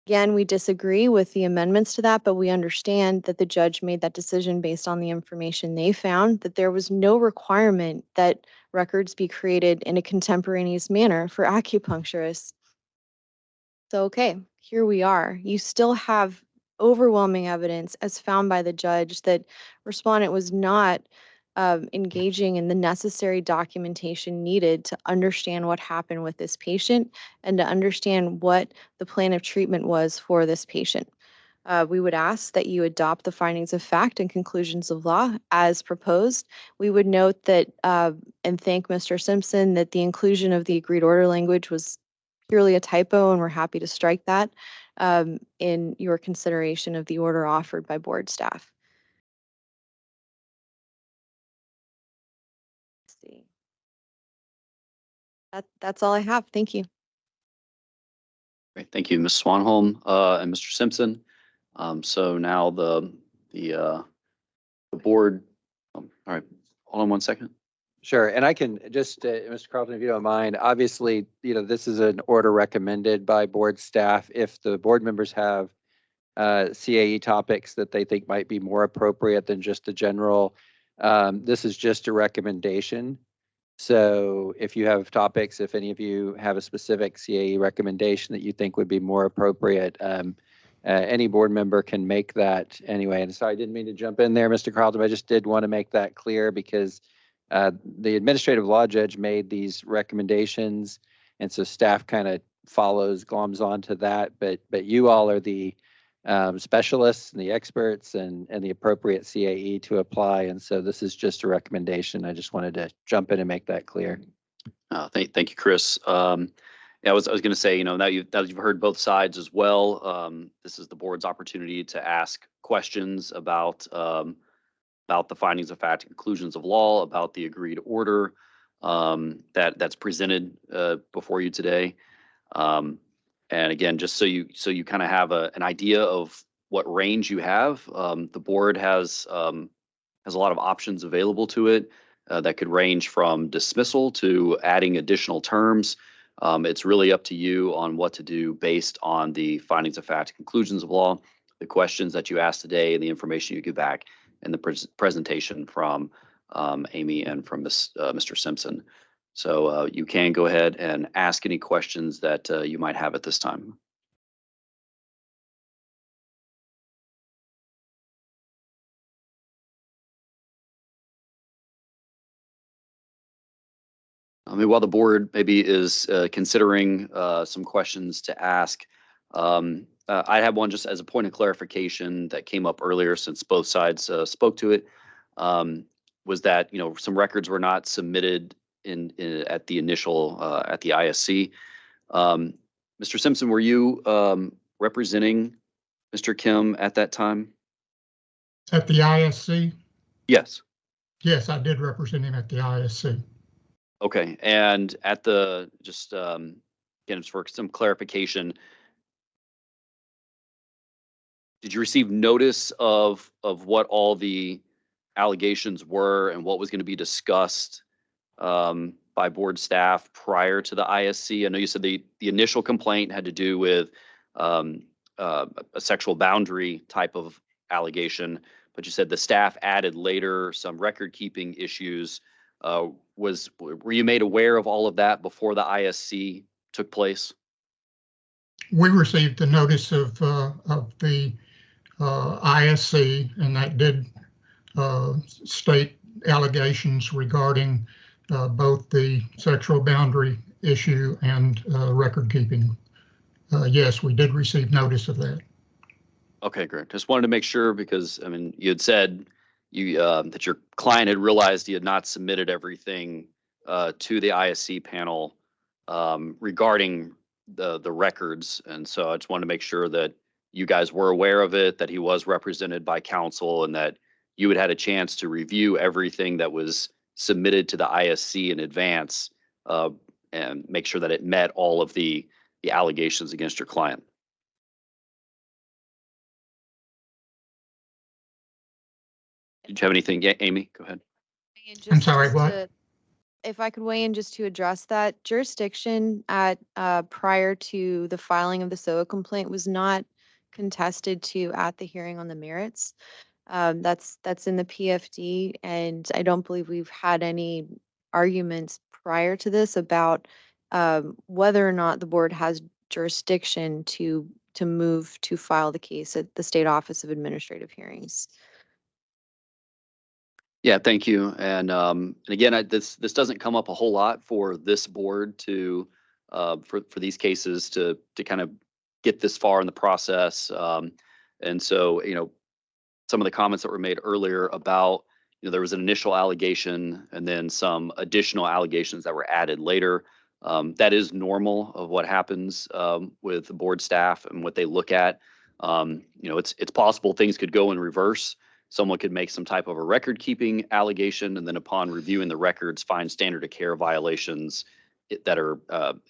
Again, we disagree with the amendments to that, but we understand that the judge made that decision based on the information they found, that there was no requirement that records be created in a contemporaneous manner for acupuncturists. So, okay, here we are. You still have overwhelming evidence as found by the judge that respondent was not engaging in the necessary documentation needed to understand what happened with this patient and to understand what the plan of treatment was for this patient. We would ask that you adopt the findings of fact and conclusions of law as proposed. We would note that and thank Mr. Simpson that the inclusion of the agreed order language was purely a typo, and we're happy to strike that in your consideration of the order offered by board staff. That's all I have. Thank you. Great, thank you, Ms. Swanholm and Mr. Simpson. So now the board. All right, hold on one second. Sure, and I can just, Mr. Carlton, if you don't mind, obviously, this is an order recommended by board staff. If the board members have CAE topics that they think might be more appropriate than just a general, this is just a recommendation. So if you have topics, if any of you have a specific CAE recommendation that you think would be more appropriate, any board member can make that anyway. And so I didn't mean to jump in there, Mr. Carlton, I just did want to make that clear because the administrative law judge made these recommendations, and so staff kind of gloms onto that. But you all are the specialists and the experts and the appropriate CAE to apply, and so this is just a recommendation. I just wanted to jump in and make that clear. Thank you, Chris. Yeah, I was going to say, now you've heard both sides as well. This is the board's opportunity to ask questions about the findings of fact, conclusions of law, about the agreed order that's presented before you today. And again, just so you kind of have an idea of what range you have, the board has a lot of options available to it that could range from dismissal to adding additional terms. It's really up to you on what to do based on the findings of fact, conclusions of law, the questions that you asked today, and the information you give back, and the presentation from Amy and from Mr. Simpson. So you can go ahead and ask any questions that you might have at this time. I mean, while the board maybe is considering some questions to ask, I have one just as a point of clarification that came up earlier since both sides spoke to it, was that, some records were not submitted at the initial, at the ISC. Mr. Simpson, were you representing Mr. Kim at that time? At the ISC? Yes. Yes, I did represent him at the ISC. Okay, and at the, just again, for some clarification, did you receive notice of what all the allegations were and what was going to be discussed by board staff prior to the ISC? I know you said the initial complaint had to do with a sexual boundary type of allegation, but you said the staff added later some record keeping issues. Were you made aware of all of that before the ISC took place? We received the notice of the ISC, and that did state allegations regarding both the sexual boundary issue and record keeping. Yes, we did receive notice of that. Okay, great. Just wanted to make sure because, I mean, you had said that your client had realized he had not submitted everything to the ISC panel regarding the records. And so I just wanted to make sure that you guys were aware of it, that he was represented by counsel, and that you had had a chance to review everything that was submitted to the ISC in advance and make sure that it met all of the allegations against your client. Did you have anything? Yeah, Amy, go ahead. I'm sorry, what? If I could weigh in just to address that, jurisdiction at prior to the filing of the SOA complaint was not contested to at the hearing on the merits. That's in the PFD, and I don't believe we've had any arguments prior to this about whether or not the board has jurisdiction to move to file the case at the State Office of Administrative Hearings. Yeah, thank you. And again, this doesn't come up a whole lot for this board to for these cases to kind of get this far in the process. And so, some of the comments that were made earlier about, there was an initial allegation and then some additional allegations that were added later. That is normal of what happens with the board staff and what they look at. It's possible things could go in reverse. Someone could make some type of a record keeping allegation, and then upon reviewing the records, find standard of care violations that are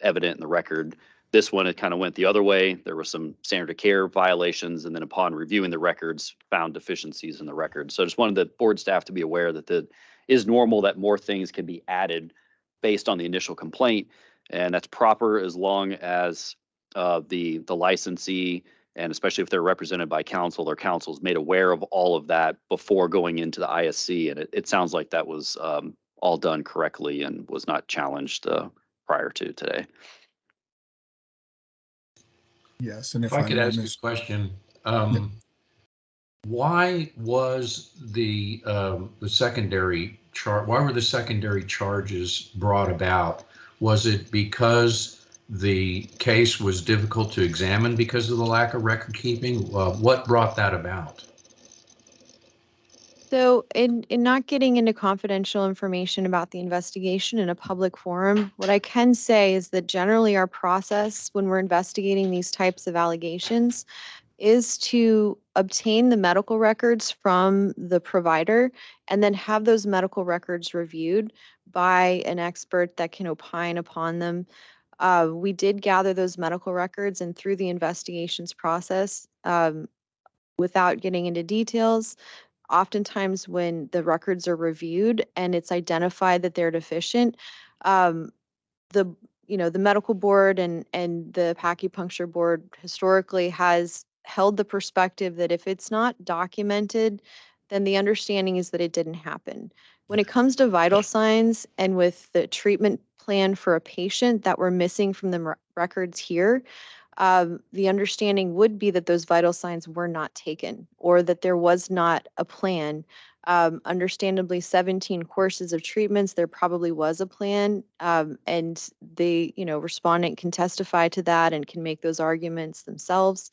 evident in the record. This one, it kind of went the other way. There were some standard of care violations, and then upon reviewing the records, found deficiencies in the record. So I just wanted the board staff to be aware that is normal that more things can be added based on the initial complaint. And that's proper as long as the licensee, and especially if they're represented by counsel, their counsel is made aware of all of that before going into the ISC. And it sounds like that was all done correctly and was not challenged prior to today. Yes, and If I could may, ask a question, why was the secondary charge? Why were the secondary charges brought about? Was it because the case was difficult to examine because of the lack of record keeping? What brought that about? So in not getting into confidential information about the investigation in a public forum, what I can say is that generally our process when we're investigating these types of allegations is to obtain the medical records from the provider and then have those medical records reviewed by an expert that can opine upon them. We did gather those medical records, and through the investigations process, without getting into details, oftentimes when the records are reviewed and it's identified that they're deficient, the the medical board and the acupuncture board historically has held the perspective that if it's not documented, then the understanding is that it didn't happen. When it comes to vital signs and with the treatment plan for a patient that we're missing from the records here, the understanding would be that those vital signs were not taken or that there was not a plan. Understandably, 17 courses of treatments, there probably was a plan, and the respondent can testify to that and can make those arguments themselves.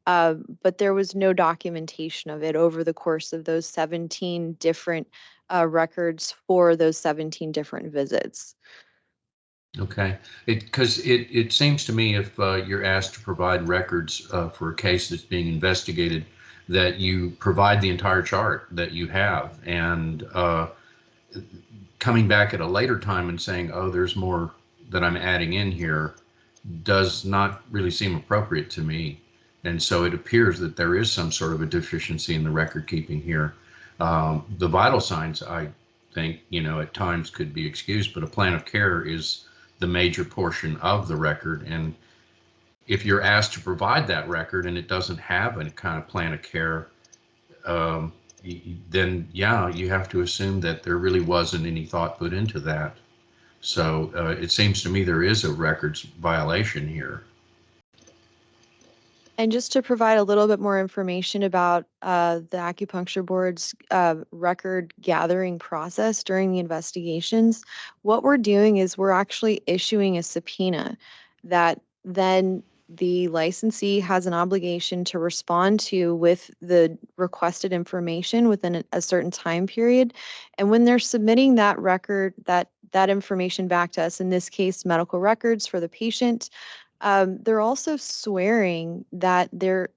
But there was no documentation of it over the course of those 17 different records for those 17 different visits. Okay, because it seems to me if you're asked to provide records for a case that's being investigated, that you provide the entire chart that you have, and coming back at a later time and saying, oh, there's more that I'm adding in here, does not really seem appropriate to me. And so it appears that there is some sort of a deficiency in the record keeping here. The vital signs, I think, at times could be excused, but a plan of care is the major portion of the record. And if you're asked to provide that record and it doesn't have any kind of plan of care, then yeah, you have to assume that there really wasn't any thought put into that. So it seems to me there is a records violation here. And just to provide a little bit more information about the acupuncture board's record gathering process during the investigations, what we're doing is we're actually issuing a subpoena that then the licensee has an obligation to respond to with the requested information within a certain time period. And when they're submitting that record, that information back to us, in this case, medical records for the patient, they're also swearing that they're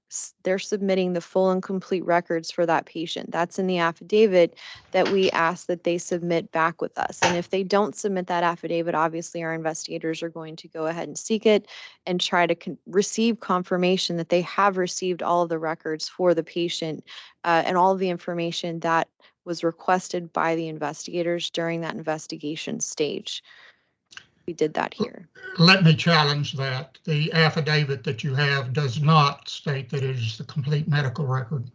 submitting the full and complete records for that patient. That's in the affidavit that we ask that they submit back with us. And if they don't submit that affidavit, obviously our investigators are going to go ahead and seek it and try to receive confirmation that they have received all of the records for the patient and all of the information that was requested by the investigators during that investigation stage. We did that here. Let me challenge that. The affidavit that you have does not state that it is the complete medical record.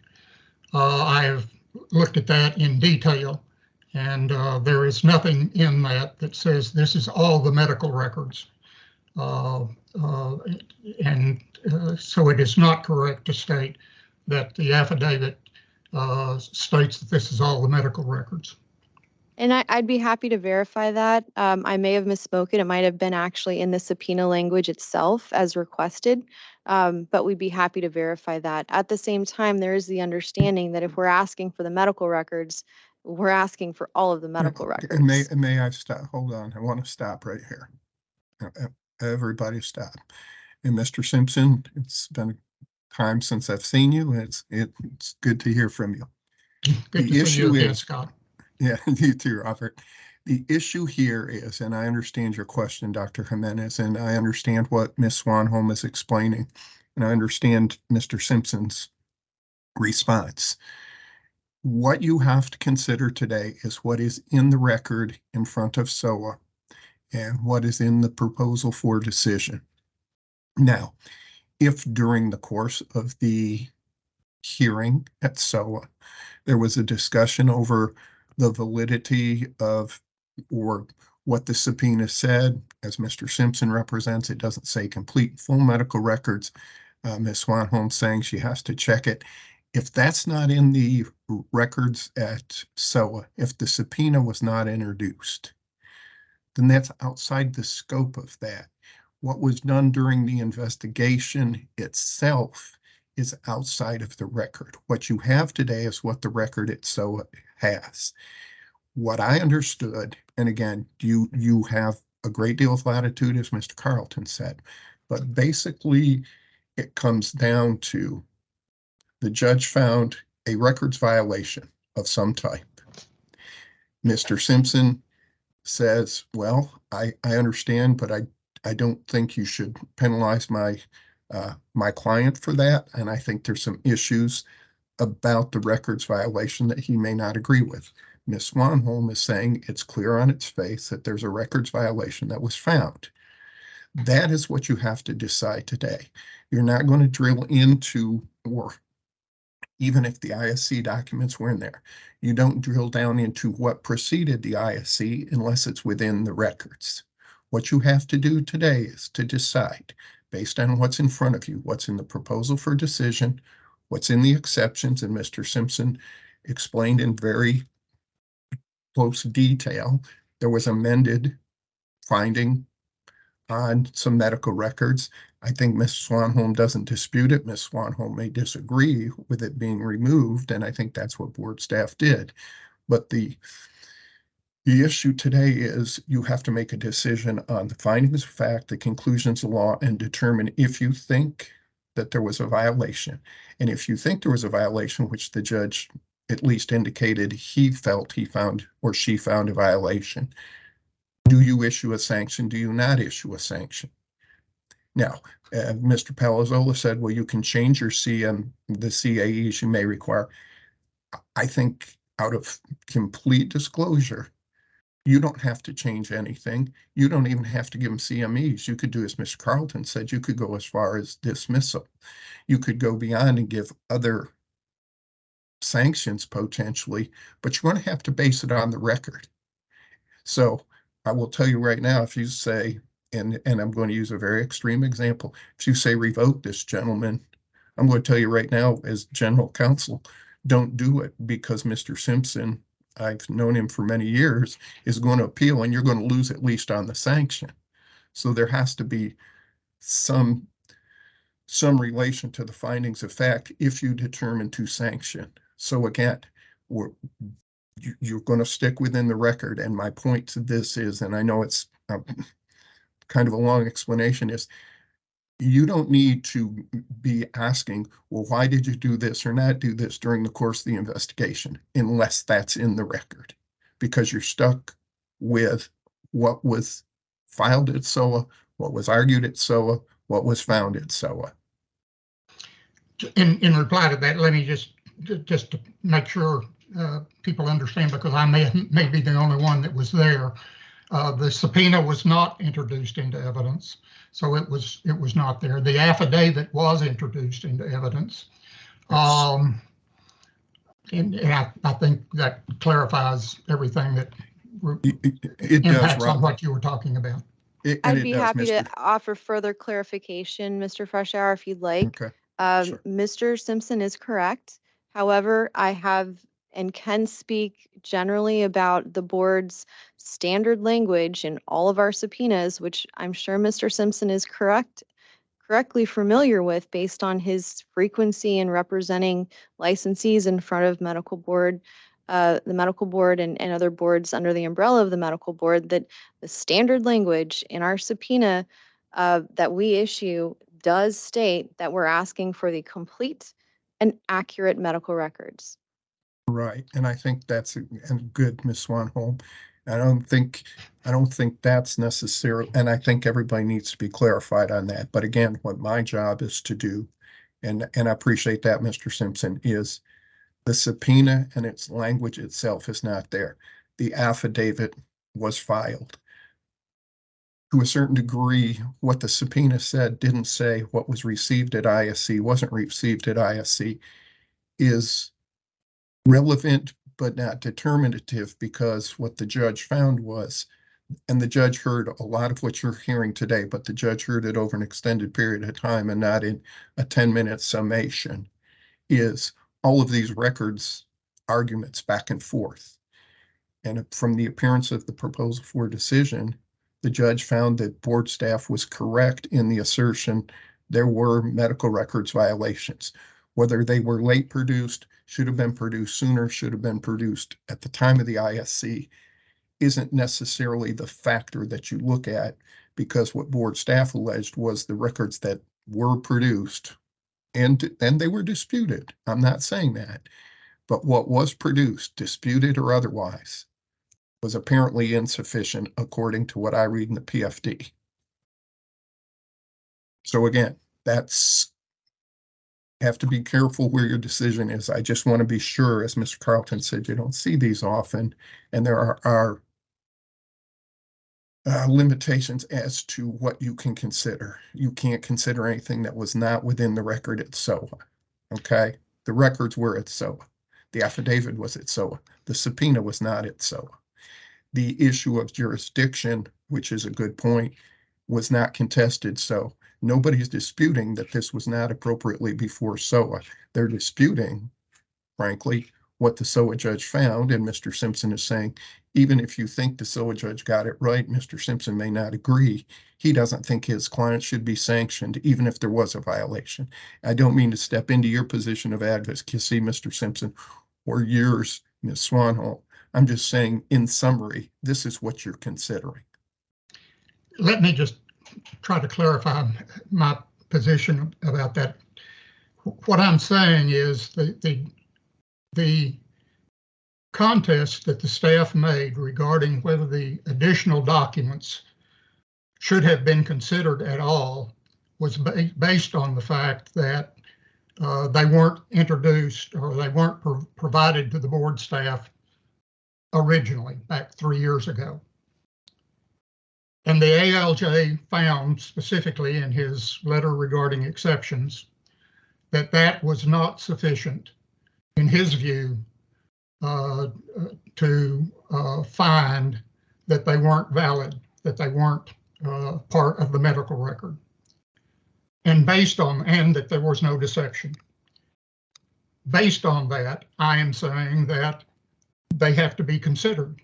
I have looked at that in detail, and there is nothing in that that says this is all the medical records. So it is not correct to state that the affidavit states that this is all the medical records. And I'd be happy to verify that. I may have misspoken. It might have been actually in the subpoena language itself as requested, but we'd be happy to verify that. At the same time, there is the understanding that if we're asking for the medical records, we're asking for all of the medical records. And may I stop? Hold on. I want to stop right here. Everybody stop. And Mr. Simpson, it's been time since I've seen you. It's good to hear from you. Good to see you again, Scott. Yeah, you too, Robert. The issue here is, and I understand your question, Dr. Jimenez, and I understand what Ms. Swanholm is explaining, and I understand Mr. Simpson's response. what you have to consider today is what is in the record in front of SOA and what is in the proposal for decision. Now, if during the course of the hearing at SOA, there was a discussion over the validity of or what the subpoena said, as Mr. Simpson represents, it doesn't say complete full medical records. Ms. Swanholm saying she has to check it. If that's not in the records at SOA, if the subpoena was not introduced, then that's outside the scope of that. What was done during the investigation itself is outside of the record. What you have today is what the record at SOA has. What I understood, and again, you have a great deal of latitude, as Mr. Carlton said, but basically it comes down to the judge found a records violation of some type. Mr. Simpson says, well, I understand, but I don't think you should penalize my my client for that. And I think there's some issues about the records violation that he may not agree with. Ms. Swanholm is saying it's clear on its face that there's a records violation that was found. That is what you have to decide today. You're not going to drill into, or even if the ISC documents were in there, you don't drill down into what preceded the ISC unless it's within the records. What you have to do today is to decide, based on what's in front of you, what's in the proposal for decision, what's in the exceptions, and Mr. Simpson explained in very close detail. There was amended finding on some medical records. I think Ms. Swanholm doesn't dispute it. Ms. Swanholm may disagree with it being removed, and I think that's what board staff did. But the issue today is you have to make a decision on the findings of fact, the conclusions of law, and determine if you think that there was a violation. And if you think there was a violation, which the judge at least indicated he felt he found or she found a violation, do you issue a sanction? Do you not issue a sanction? Now, Mr. Palazzola said, well, you can change your CM, the CAEs you may require. I think out of complete disclosure, you don't have to change anything. You don't even have to give them CMEs. You could do, as Mr. Carlton said, you could go as far as dismissal. You could go beyond and give other sanctions potentially, but you're going to have to base it on the record. So I will tell you right now, if you say, and I'm going to use a very extreme example, if you say revoke this gentleman, I'm going to tell you right now as general counsel, don't do it, because Mr. Simpson, I've known him for many years, is going to appeal and you're going to lose at least on the sanction. So there has to be some relation to the findings of fact if you determine to sanction. So again, you're going to stick within the record. And my point to this is, and I know it's kind of a long explanation, is you don't need to be asking, well, why did you do this or not do this during the course of the investigation, unless that's in the record, because you're stuck with what was filed at SOA, what was argued at SOA, what was found at SOA. In reply to that, let me just to make sure people understand, because I may be the only one that was there. The subpoena was not introduced into evidence, so it was not there. The affidavit was introduced into evidence, and I think that clarifies everything that impacts on what you were talking about. I'd be happy to offer further clarification, Mr. Freshour, if you'd like. Okay. Sure. Mr. Simpson is correct. However, I have and can speak generally about the board's standard language in all of our subpoenas, which I'm sure Mr. Simpson is correctly familiar with based on his frequency in representing licensees in front of medical board, the medical board and other boards under the umbrella of the medical board, that the standard language in our subpoena that we issue does state that we're asking for the complete and accurate medical records. Right, and I think that's good, Ms. Swanholm. I don't think that's necessary, and I think everybody needs to be clarified on that. But again, what my job is to do, and I appreciate that, Mr. Simpson, is The subpoena and its language itself is not there. The affidavit was filed. To a certain degree, what the subpoena said didn't say what was received at ISC, wasn't received at ISC, is relevant but not determinative, because what the judge found was, and the judge heard a lot of what you're hearing today, but the judge heard it over an extended period of time and not in a 10-minute summation, is all of these records, arguments back and forth. And from the appearance of the proposal for decision, the judge found that board staff was correct in the assertion there were medical records violations. Whether they were late produced, should have been produced sooner, should have been produced at the time of the ISC, isn't necessarily the factor that you look at, because what board staff alleged was the records that were produced, and they were disputed. I'm not saying that, but what was produced, disputed or otherwise, was apparently insufficient according to what I read in the PFD. So again, have to be careful where your decision is. I just want to be sure, as Mr. Carlton said, you don't see these often, and there are limitations as to what you can consider. You can't consider anything that was not within the record at SOA. Okay, the records were at SOA. The affidavit was at SOA. The subpoena was not at SOA. The issue of jurisdiction, which is a good point, was not contested. So nobody's disputing that this was not appropriately before SOA. They're disputing, frankly, what the SOA judge found. And Mr. Simpson is saying, even if you think the SOA judge got it right, Mr. Simpson may not agree. He doesn't think his client should be sanctioned, even if there was a violation. I don't mean to step into your position of advocacy, Mr. Simpson, or yours, Ms. Swanholm. I'm just saying, in summary, this is what you're considering. Let me just try to clarify my position about that. What I'm saying is the contest that the staff made regarding whether the additional documents should have been considered at all was based on the fact that they weren't introduced, or they weren't provided to the board staff originally, back 3 years ago. And the ALJ found specifically in his letter regarding exceptions that that was not sufficient, in his view, to find that they weren't valid, that they weren't part of the medical record, and that there was no deception. Based on that, I am saying that they have to be considered,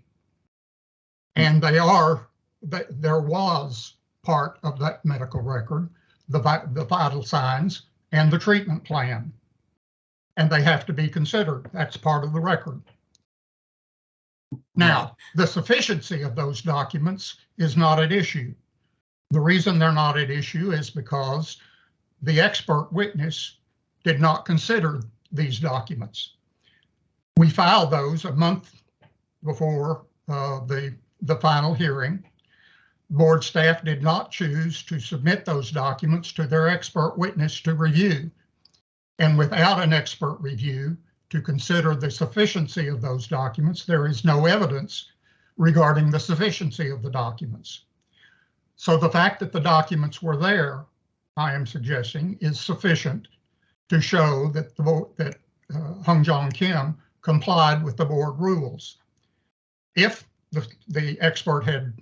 and there was part of that medical record, the vital signs and the treatment plan, and they have to be considered. That's part of the record. Now, the sufficiency of those documents is not at issue. The reason they're not at issue is because the expert witness did not consider these documents. We filed those a month before the final hearing. Board staff did not choose to submit those documents to their expert witness to review. And without an expert review to consider the sufficiency of those documents, there is no evidence regarding the sufficiency of the documents. So the fact that the documents were there, I am suggesting, is sufficient to show that Hung Jong Kim complied with the board rules. If the expert had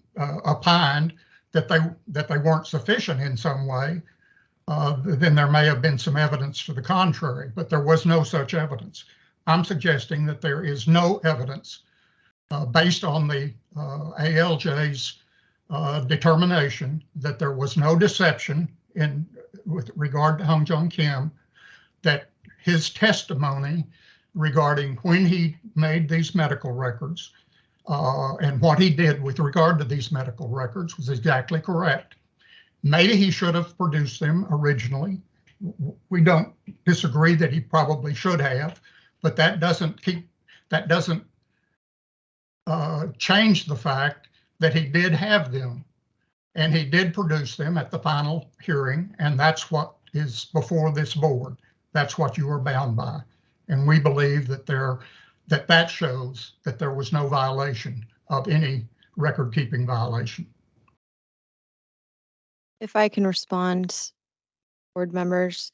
opined that they weren't sufficient in some way, then there may have been some evidence to the contrary, but there was no such evidence. I'm suggesting that there is no evidence based on the ALJ's determination that there was no deception with regard to Hung Jong Kim, that his testimony regarding when he made these medical records and what he did with regard to these medical records was exactly correct. Maybe he should have produced them originally. We don't disagree that he probably should have, but that doesn't change the fact that he did have them, and he did produce them at the final hearing, and that's what is before this board. That's what you are bound by. And we believe that that shows that there was no violation of any record-keeping violation. If I can respond, board members.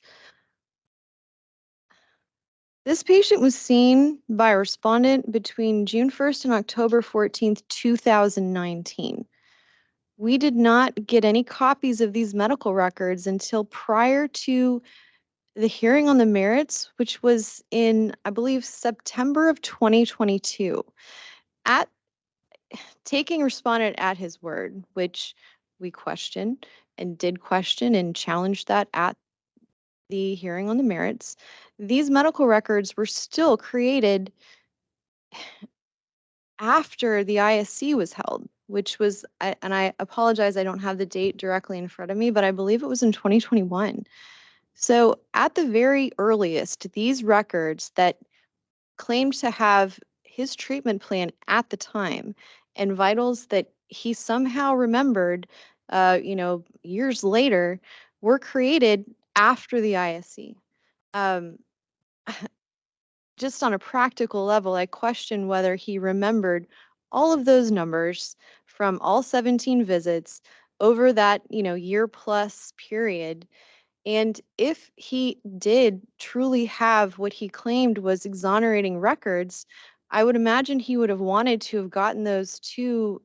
This patient was seen by a respondent between June 1st and October 14th, 2019. We did not get any copies of these medical records until prior to the hearing on the merits, which was in, I believe, September of 2022. At taking respondent at his word, which we questioned and did question and challenged that at the hearing on the merits, these medical records were still created after the ISC was held, which was, and I apologize, I don't have the date directly in front of me, but I believe it was in 2021. So at the very earliest, these records that claimed to have his treatment plan at the time and vitals that he somehow remembered, years later, were created after the ISC. Just on a practical level, I question whether he remembered all of those numbers from all 17 visits over that, year plus period. And if he did truly have what he claimed was exonerating records, I would imagine he would have wanted to have gotten those to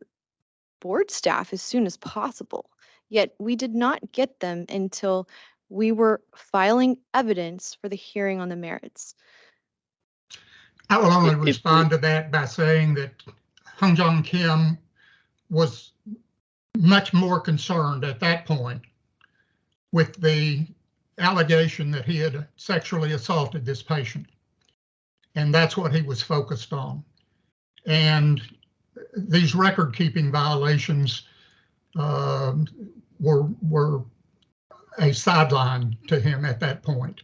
board staff as soon as possible. Yet we did not get them until we were filing evidence for the hearing on the merits. I will only respond to that by saying that Hung Jong Kim was much more concerned at that point with the allegation that he had sexually assaulted this patient. And that's what he was focused on. And these record-keeping violations were a sideline to him at that point.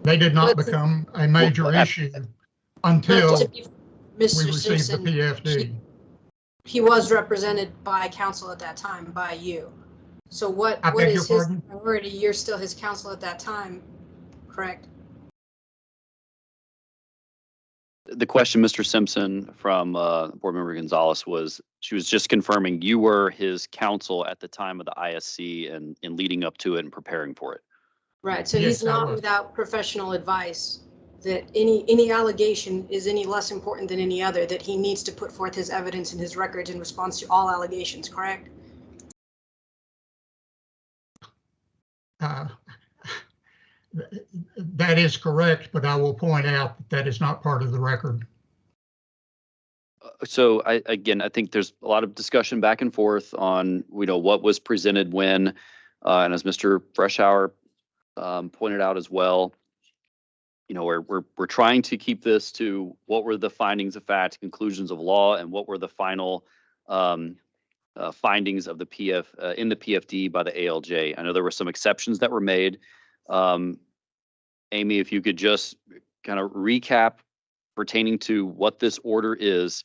They did not become a major issue until we received the PFD. He was represented by counsel at that time, by you. So what is his priority? You're still his counsel at that time, correct? The question, Mr. Simpson, from Board Member Gonzalez she was just confirming you were his counsel at the time of the ISC and in leading up to it and preparing for it. Right, so he's not without professional advice that any allegation is any less important than any other, that he needs to put forth his evidence and his records in response to all allegations, correct? That is correct, but I will point out that that is not part of the record. So I think there's a lot of discussion back and forth on, what was presented when, and as Mr. Freshour pointed out as well, we're trying to keep this to what were the findings of fact, conclusions of law, and what were the final findings of the in the PFD by the ALJ. I know there were some exceptions that were made. Amy, if you could just kind of recap pertaining to what this order is.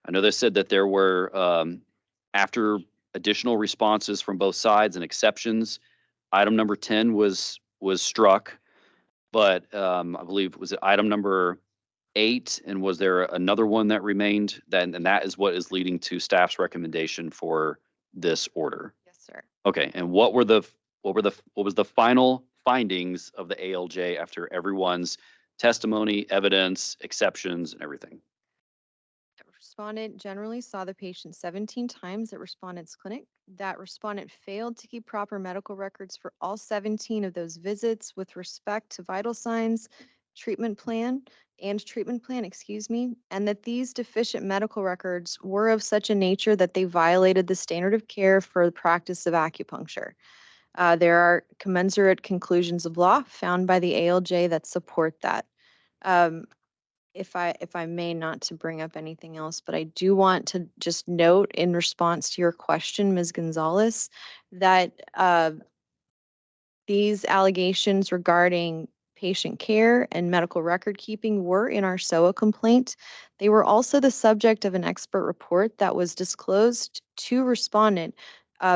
I know they said that there were, after additional responses from both sides and exceptions, item number 10 was struck, but I believe, was it item number 8? And was there another one that remained? And that is what is leading to staff's recommendation for this order. Yes, sir. Okay. And what was the final findings of the ALJ after everyone's testimony, evidence, exceptions, and everything? Respondent generally saw the patient 17 times at respondent's clinic. That respondent failed to keep proper medical records for all 17 of those visits with respect to vital signs, treatment plan, and that these deficient medical records were of such a nature that they violated the standard of care for the practice of acupuncture. There are commensurate conclusions of law found by the ALJ that support that. If I may, not to bring up anything else, but I do want to just note in response to your question, Ms. Gonzalez, that these allegations regarding patient care and medical record keeping were in our SOA complaint. They were also the subject of an expert report that was disclosed to respondent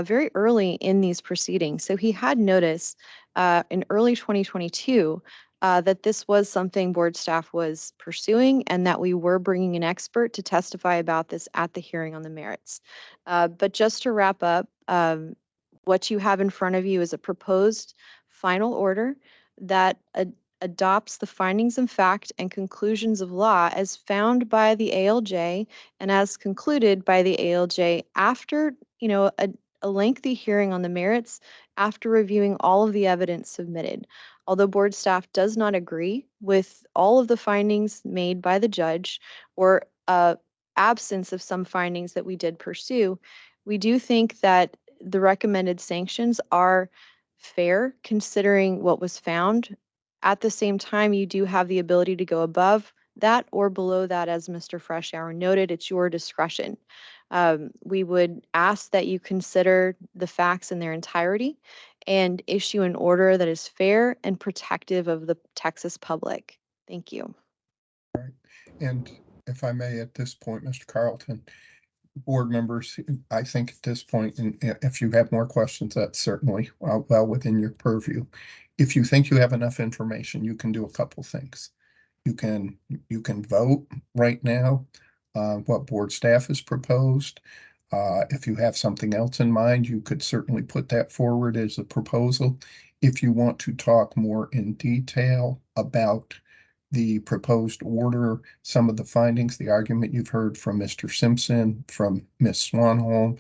very early in these proceedings. So he had notice in early 2022 that this was something board staff was pursuing and that we were bringing an expert to testify about this at the hearing on the merits. But just to wrap up, what you have in front of you is a proposed final order that adopts the findings of fact and conclusions of law as found by the ALJ and as concluded by the ALJ after, a lengthy hearing on the merits after reviewing all of the evidence submitted. Although board staff does not agree with all of the findings made by the judge or absence of some findings that we did pursue, we do think that the recommended sanctions are fair considering what was found. At the same time, you do have the ability to go above that or below that, as Mr. Freshour noted. It's your discretion. We would ask that you consider the facts in their entirety and issue an order that is fair and protective of the Texas public. Thank you. And if I may, at this point, Mr. Carlton, board members, I think at this point, and if you have more questions, that's certainly well within your purview. If you think you have enough information, you can do a couple things. You can vote right now what board staff has proposed. If you have something else in mind, you could certainly put that forward as a proposal. If you want to talk more in detail about the proposed order, some of the findings, the argument you've heard from Mr. Simpson, from Ms. Swanholm,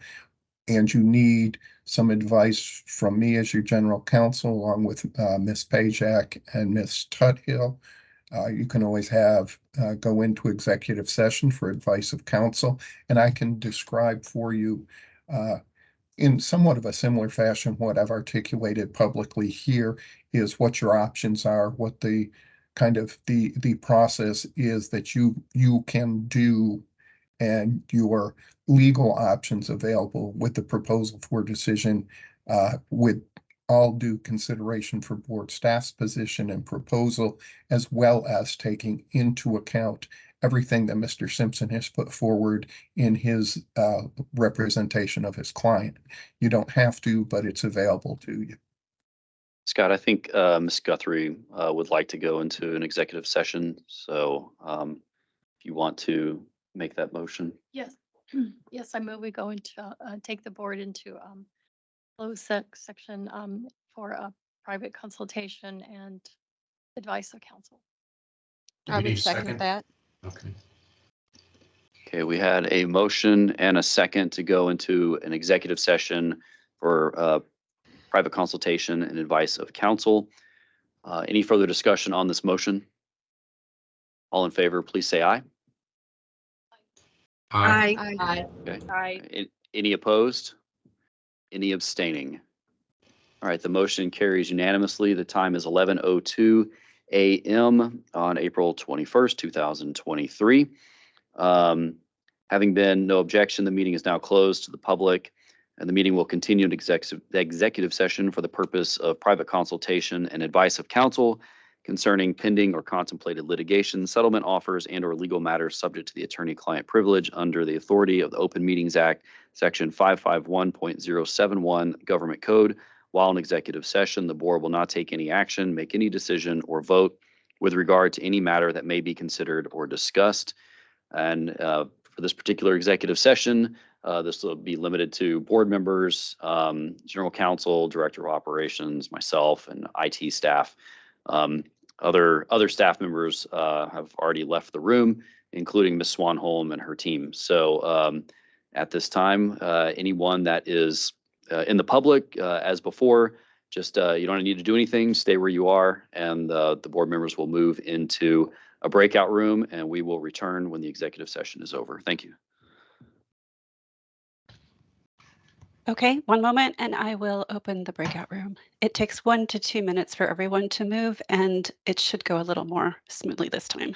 and you need some advice from me as your general counsel, along with Ms. Pajak and Ms. Tuthill, you can always go into executive session for advice of counsel, and I can describe for you in somewhat of a similar fashion what I've articulated publicly here is what your options are, what the kind of the process is that you can do, and your legal options available with the proposal for decision with all due consideration for board staff's position and proposal, as well as taking into account everything that Mr. Simpson has put forward in his representation of his client. You don't have to, but it's available to you. Scott, I think Ms. Guthrie would like to go into an executive session. So if you want to make that motion. Yes. Yes, I move we go into, take the board into closed section for a private consultation and advice of counsel. Do I we need would a second that. Okay. Okay, we had a motion and a second to go into an executive session for private consultation and advice of counsel. Any further discussion on this motion? All in favor, please say aye. Aye. Aye. Okay. Aye. Any opposed? Any abstaining? All right, the motion carries unanimously. The time is 11:02 a.m. on April 21st, 2023. Having been no objection, the meeting is now closed to the public, and the meeting will continue in executive session for the purpose of private consultation and advice of counsel concerning pending or contemplated litigation, settlement offers, and/or legal matters subject to the attorney-client privilege under the authority of the Open Meetings Act, Section 551.071 Government Code. While in executive session, the board will not take any action, make any decision, or vote with regard to any matter that may be considered or discussed. And for this particular executive session, this will be limited to board members, general counsel, director of operations, myself, and IT staff. Other staff members have already left the room, including Ms. Swanholm and her team. So at this time, anyone that is in the public, as before, just you don't need to do anything. Stay where you are, and the board members will move into a breakout room, and we will return when the executive session is over. Thank you. Okay, one moment and I will open the breakout room. It takes 1 to 2 minutes for everyone to move, and it should go a little more smoothly this time.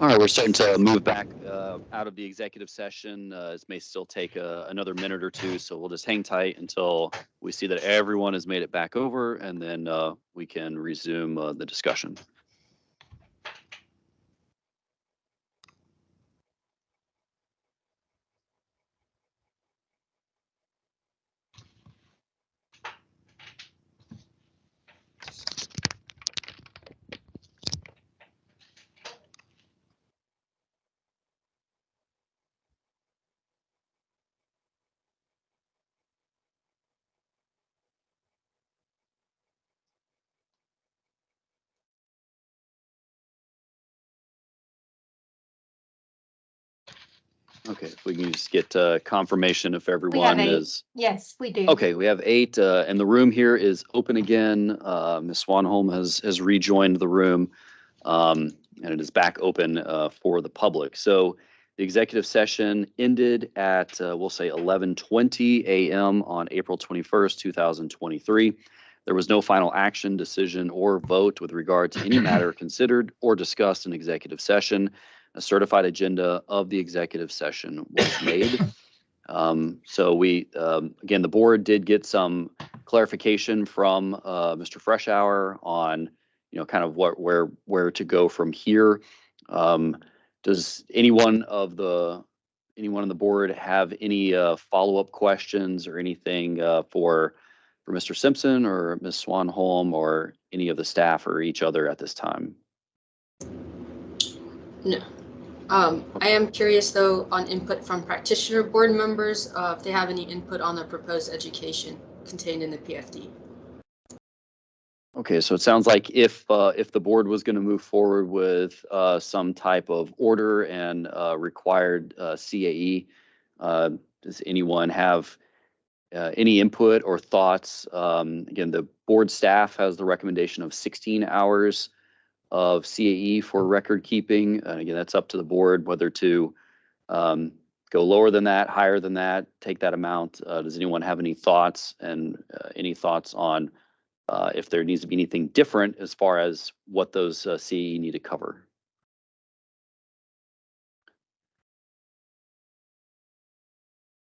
All right, we're starting to move back out of the executive session. This may still take another minute or two, so we'll just hang tight until we see that everyone has made it back over, and then we can resume the discussion. Okay, if we can just get confirmation if We have everyone 8. is. Yes, we do. Okay, we have 8, and the room here is open again. Ms. Swanholm has rejoined the room, and it is back open for the public. So the executive session ended at, we'll say 11:20 a.m. on April 21st, 2023. There was no final action, decision, or vote with regard to any matter considered or discussed in executive session. A certified agenda of the executive session was made. So we, again, the board did get some clarification from Mr. Freshour on, kind of where to go from here. Does anyone on the board have any follow-up questions or anything for Mr. Simpson or Ms. Swanholm or any of the staff or each other at this time? No. I am curious though on input from practitioner board members, if they have any input on the proposed education contained in the PFD. Okay, so it sounds like if the board was going to move forward with some type of order and required CAE, does anyone have any input or thoughts? Again, the board staff has the recommendation of 16 hours of CAE for record keeping. And again, that's up to the board whether to go lower than that, higher than that, take that amount. Does anyone have any thoughts on if there needs to be anything different as far as what those CAE need to cover?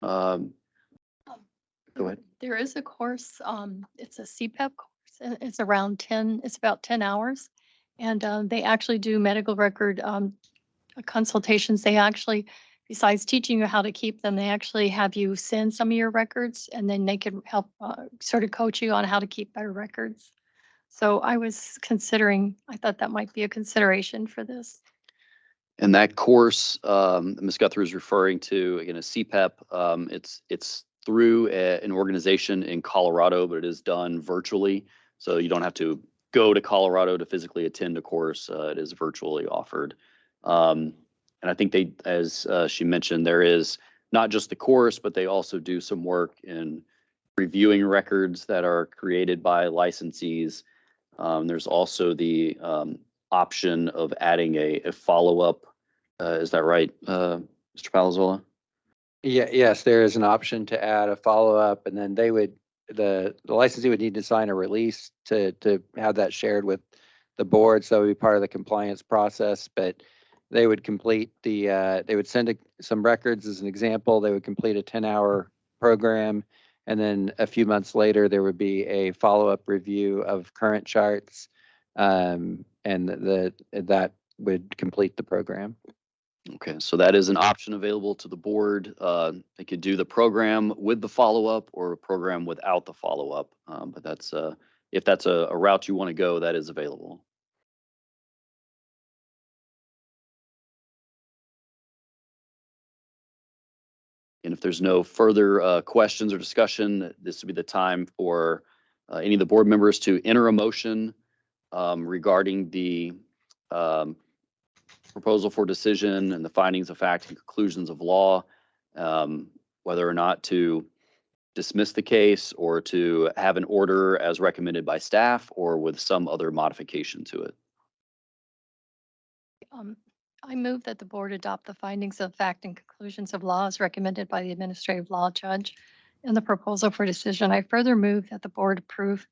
Go ahead. There is a course, it's a CPEP course, and it's about 10 hours. And they actually do medical record consultations. They actually, besides teaching you how to keep them, they actually have you send some of your records, and then they can help sort of coach you on how to keep better records. So I thought that might be a consideration for this. And that course Ms. Guthrie is referring to, again, a CPEP. It's through an organization in Colorado, but it is done virtually. So you don't have to go to Colorado to physically attend a course. It is virtually offered. And I think as she mentioned, there is not just the course, but they also do some work in reviewing records that are created by licensees. There's also the option of adding a follow-up. Is that right, Mr. Palazola? Yeah, yes, there is an option to add a follow-up, and then the licensee would need to sign a release to have that shared with the board. So it would be part of the compliance process, but they would complete they would send some records as an example. They would complete a 10-hour program, and then a few months later, there would be a follow-up review of current charts, and that would complete the program. Okay, so that is an option available to the board. They could do the program with the follow-up or a program without the follow-up. But that's if that's a route you want to go, that is available. And if there's no further questions or discussion, this would be the time for any of the board members to enter a motion regarding the proposal for decision and the findings of fact and conclusions of law, whether or not to dismiss the case or to have an order as recommended by staff or with some other modification to it. I move that the board adopt the findings of fact and conclusions of law as recommended by the administrative law judge in the proposal for decision. I further move that the board approve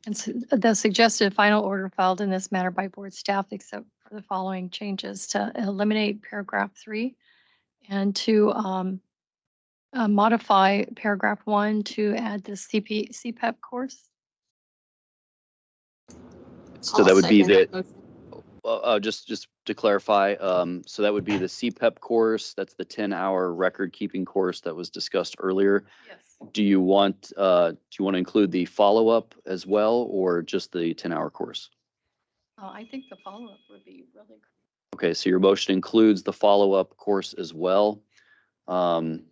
and the suggested final order filed in this matter by board staff, except for the following changes: to eliminate paragraph 3 and to modify paragraph 1 to add the CPEP course. So that would be second the, just to clarify, so that would be the CPEP course. That's the 10-hour record keeping course that was discussed earlier. Yes. Do you want to include the follow-up as well, or just the 10-hour course? I think the follow-up would be really great. Okay, so your motion includes the follow-up course as well. And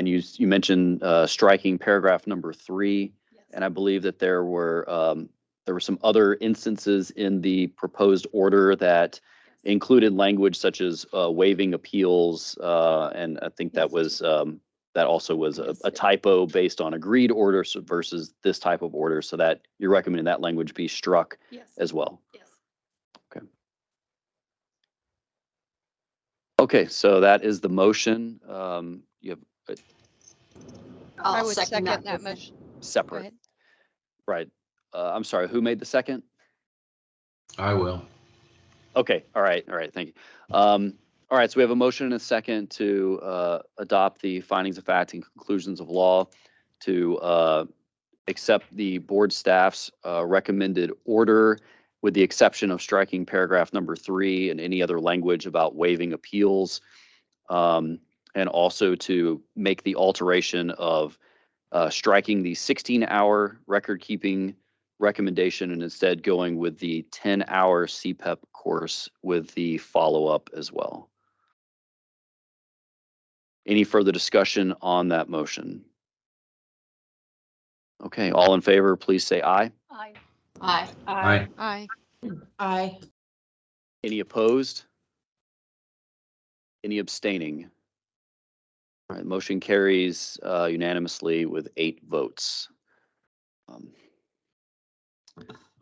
you mentioned striking paragraph number 3, Yes. and I believe that there were some other instances in the proposed order that included language such as waiving appeals, and I think that was that also was a typo based on agreed orders versus this type of order, so that you're recommending that language be struck Yes. as well. Yes. Okay. Okay, so that is the motion. You have I I'll would second that motion. motion. Go separate, ahead. right? I'm sorry, who made the second? I will. Okay, all right, thank you. All right, so we have a motion and a second to adopt the findings of fact and conclusions of law to accept the board staff's recommended order with the exception of striking paragraph number 3 and any other language about waiving appeals, and also to make the alteration of striking the 16-hour record keeping recommendation and instead going with the 10-hour CPEP course with the follow-up as well. Any further discussion on that motion? Okay, all in favor, please say aye. Aye. Aye. Aye. Aye. Aye. Any opposed? Any abstaining? All right, motion carries unanimously with 8 votes.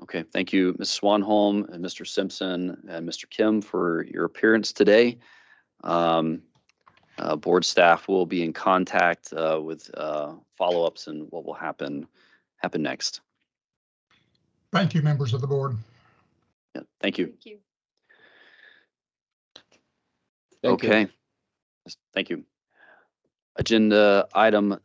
Okay, thank you, Ms. Swanholm and Mr. Simpson and Mr. Kim for your appearance today. Board staff will be in contact with follow-ups and what will happen next. Thank you, members of the board. Yeah, thank you. Thank you. Okay. Thank you. Agenda item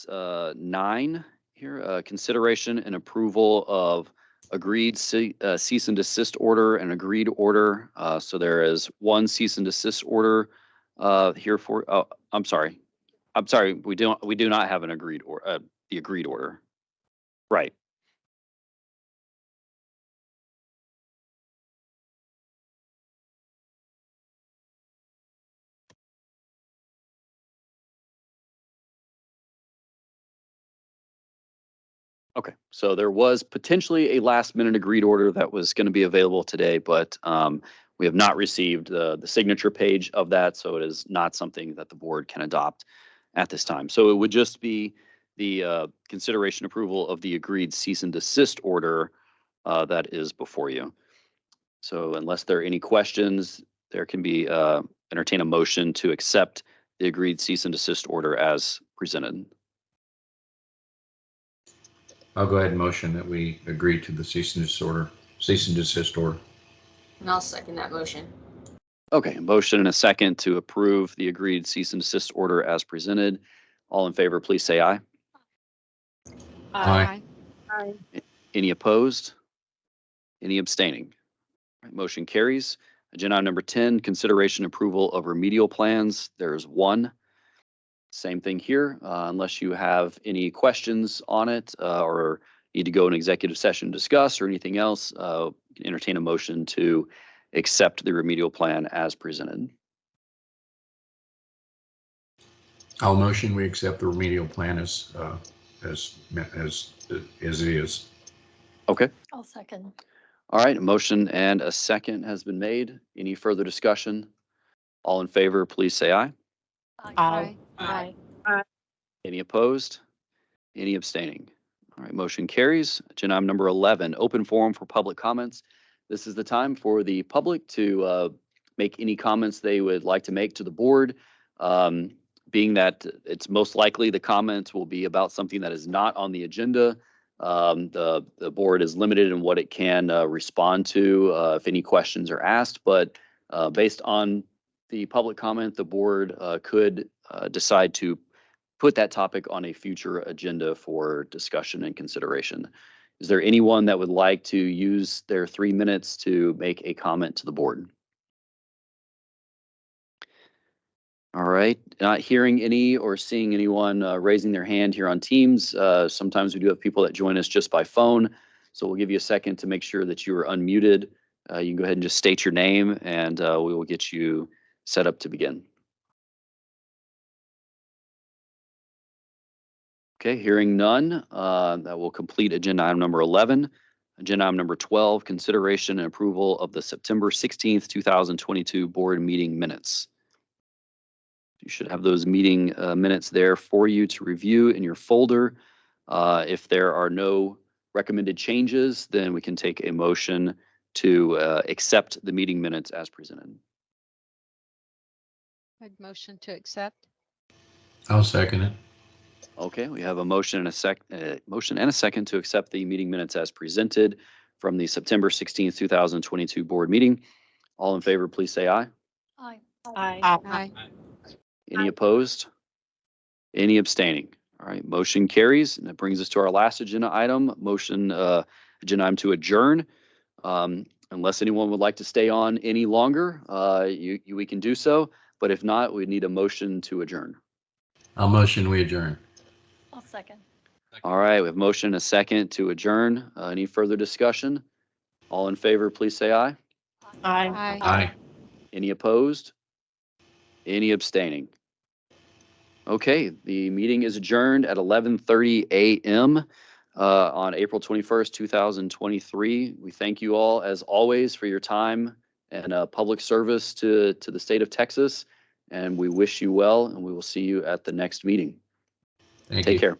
9 here, consideration and approval of agreed cease and desist order and agreed order. So there is one cease and desist order here for, oh, I'm sorry. We do not have an agreed or the agreed order. Right. Okay, so there was potentially a last minute agreed order that was going to be available today, but we have not received the signature page of that, so it is not something that the board can adopt at this time. So it would just be the consideration approval of the agreed cease and desist order that is before you. So unless there are any questions, there can be entertain a motion to accept the agreed cease and desist order as presented. I'll go ahead and motion that we agree to the cease and desist order. And I'll second that motion. Okay, a motion and a second to approve the agreed cease and desist order as presented. All in favor, please say aye. Aye. Aye. Any opposed? Any abstaining? All right, motion carries. Agenda item number 10, consideration approval of remedial plans. There's one. Same thing here, unless you have any questions on it or need to go in executive session to discuss or anything else, entertain a motion to accept the remedial plan as presented. I'll motion we accept the remedial plan as it is. Okay. I'll second. All right, a motion and a second has been made. Any further discussion? All in favor, please say aye. Aye. Aye. Any opposed? Any abstaining? All right, motion carries. Agenda item number 11, open forum for public comments. This is the time for the public to make any comments they would like to make to the board. Being that it's most likely the comments will be about something that is not on the agenda, The board is limited in what it can respond to if any questions are asked, but based on the public comment, the board could decide to put that topic on a future agenda for discussion and consideration. Is there anyone that would like to use their 3 minutes to make a comment to the board? All right, not hearing any or seeing anyone raising their hand here on Teams. Sometimes we do have people that join us just by phone, so we'll give you a second to make sure that you are unmuted. You can go ahead and just state your name, and we will get you set up to begin. Okay, hearing none, that will complete agenda item number 11. Agenda item number 12, consideration and approval of the September 16th, 2022 board meeting minutes. You should have those meeting minutes there for you to review in your folder. If there are no recommended changes, then we can take a motion to accept the meeting minutes as presented. I'd motion to accept. I'll second it. Okay, we have a motion and a second to accept the meeting minutes as presented from the September 16th, 2022 board meeting. All in favor, please say aye. Aye. Aye. Any opposed? Any abstaining? All right, motion carries, and that brings us to our last agenda item, agenda item to adjourn. Unless anyone would like to stay on any longer, we can do so, but if not, we need a motion to adjourn. I'll motion we adjourn. I'll second. All right, we have motion and a second to adjourn. Any further discussion? All in favor, please say aye. Aye. Aye. Any opposed? Any abstaining? Okay, the meeting is adjourned at 11:30 a.m. On April 21st, 2023. We thank you all, as always, for your time and public service to the state of Texas, and we wish you well, and we will see you at the next meeting. Thank Take you. care.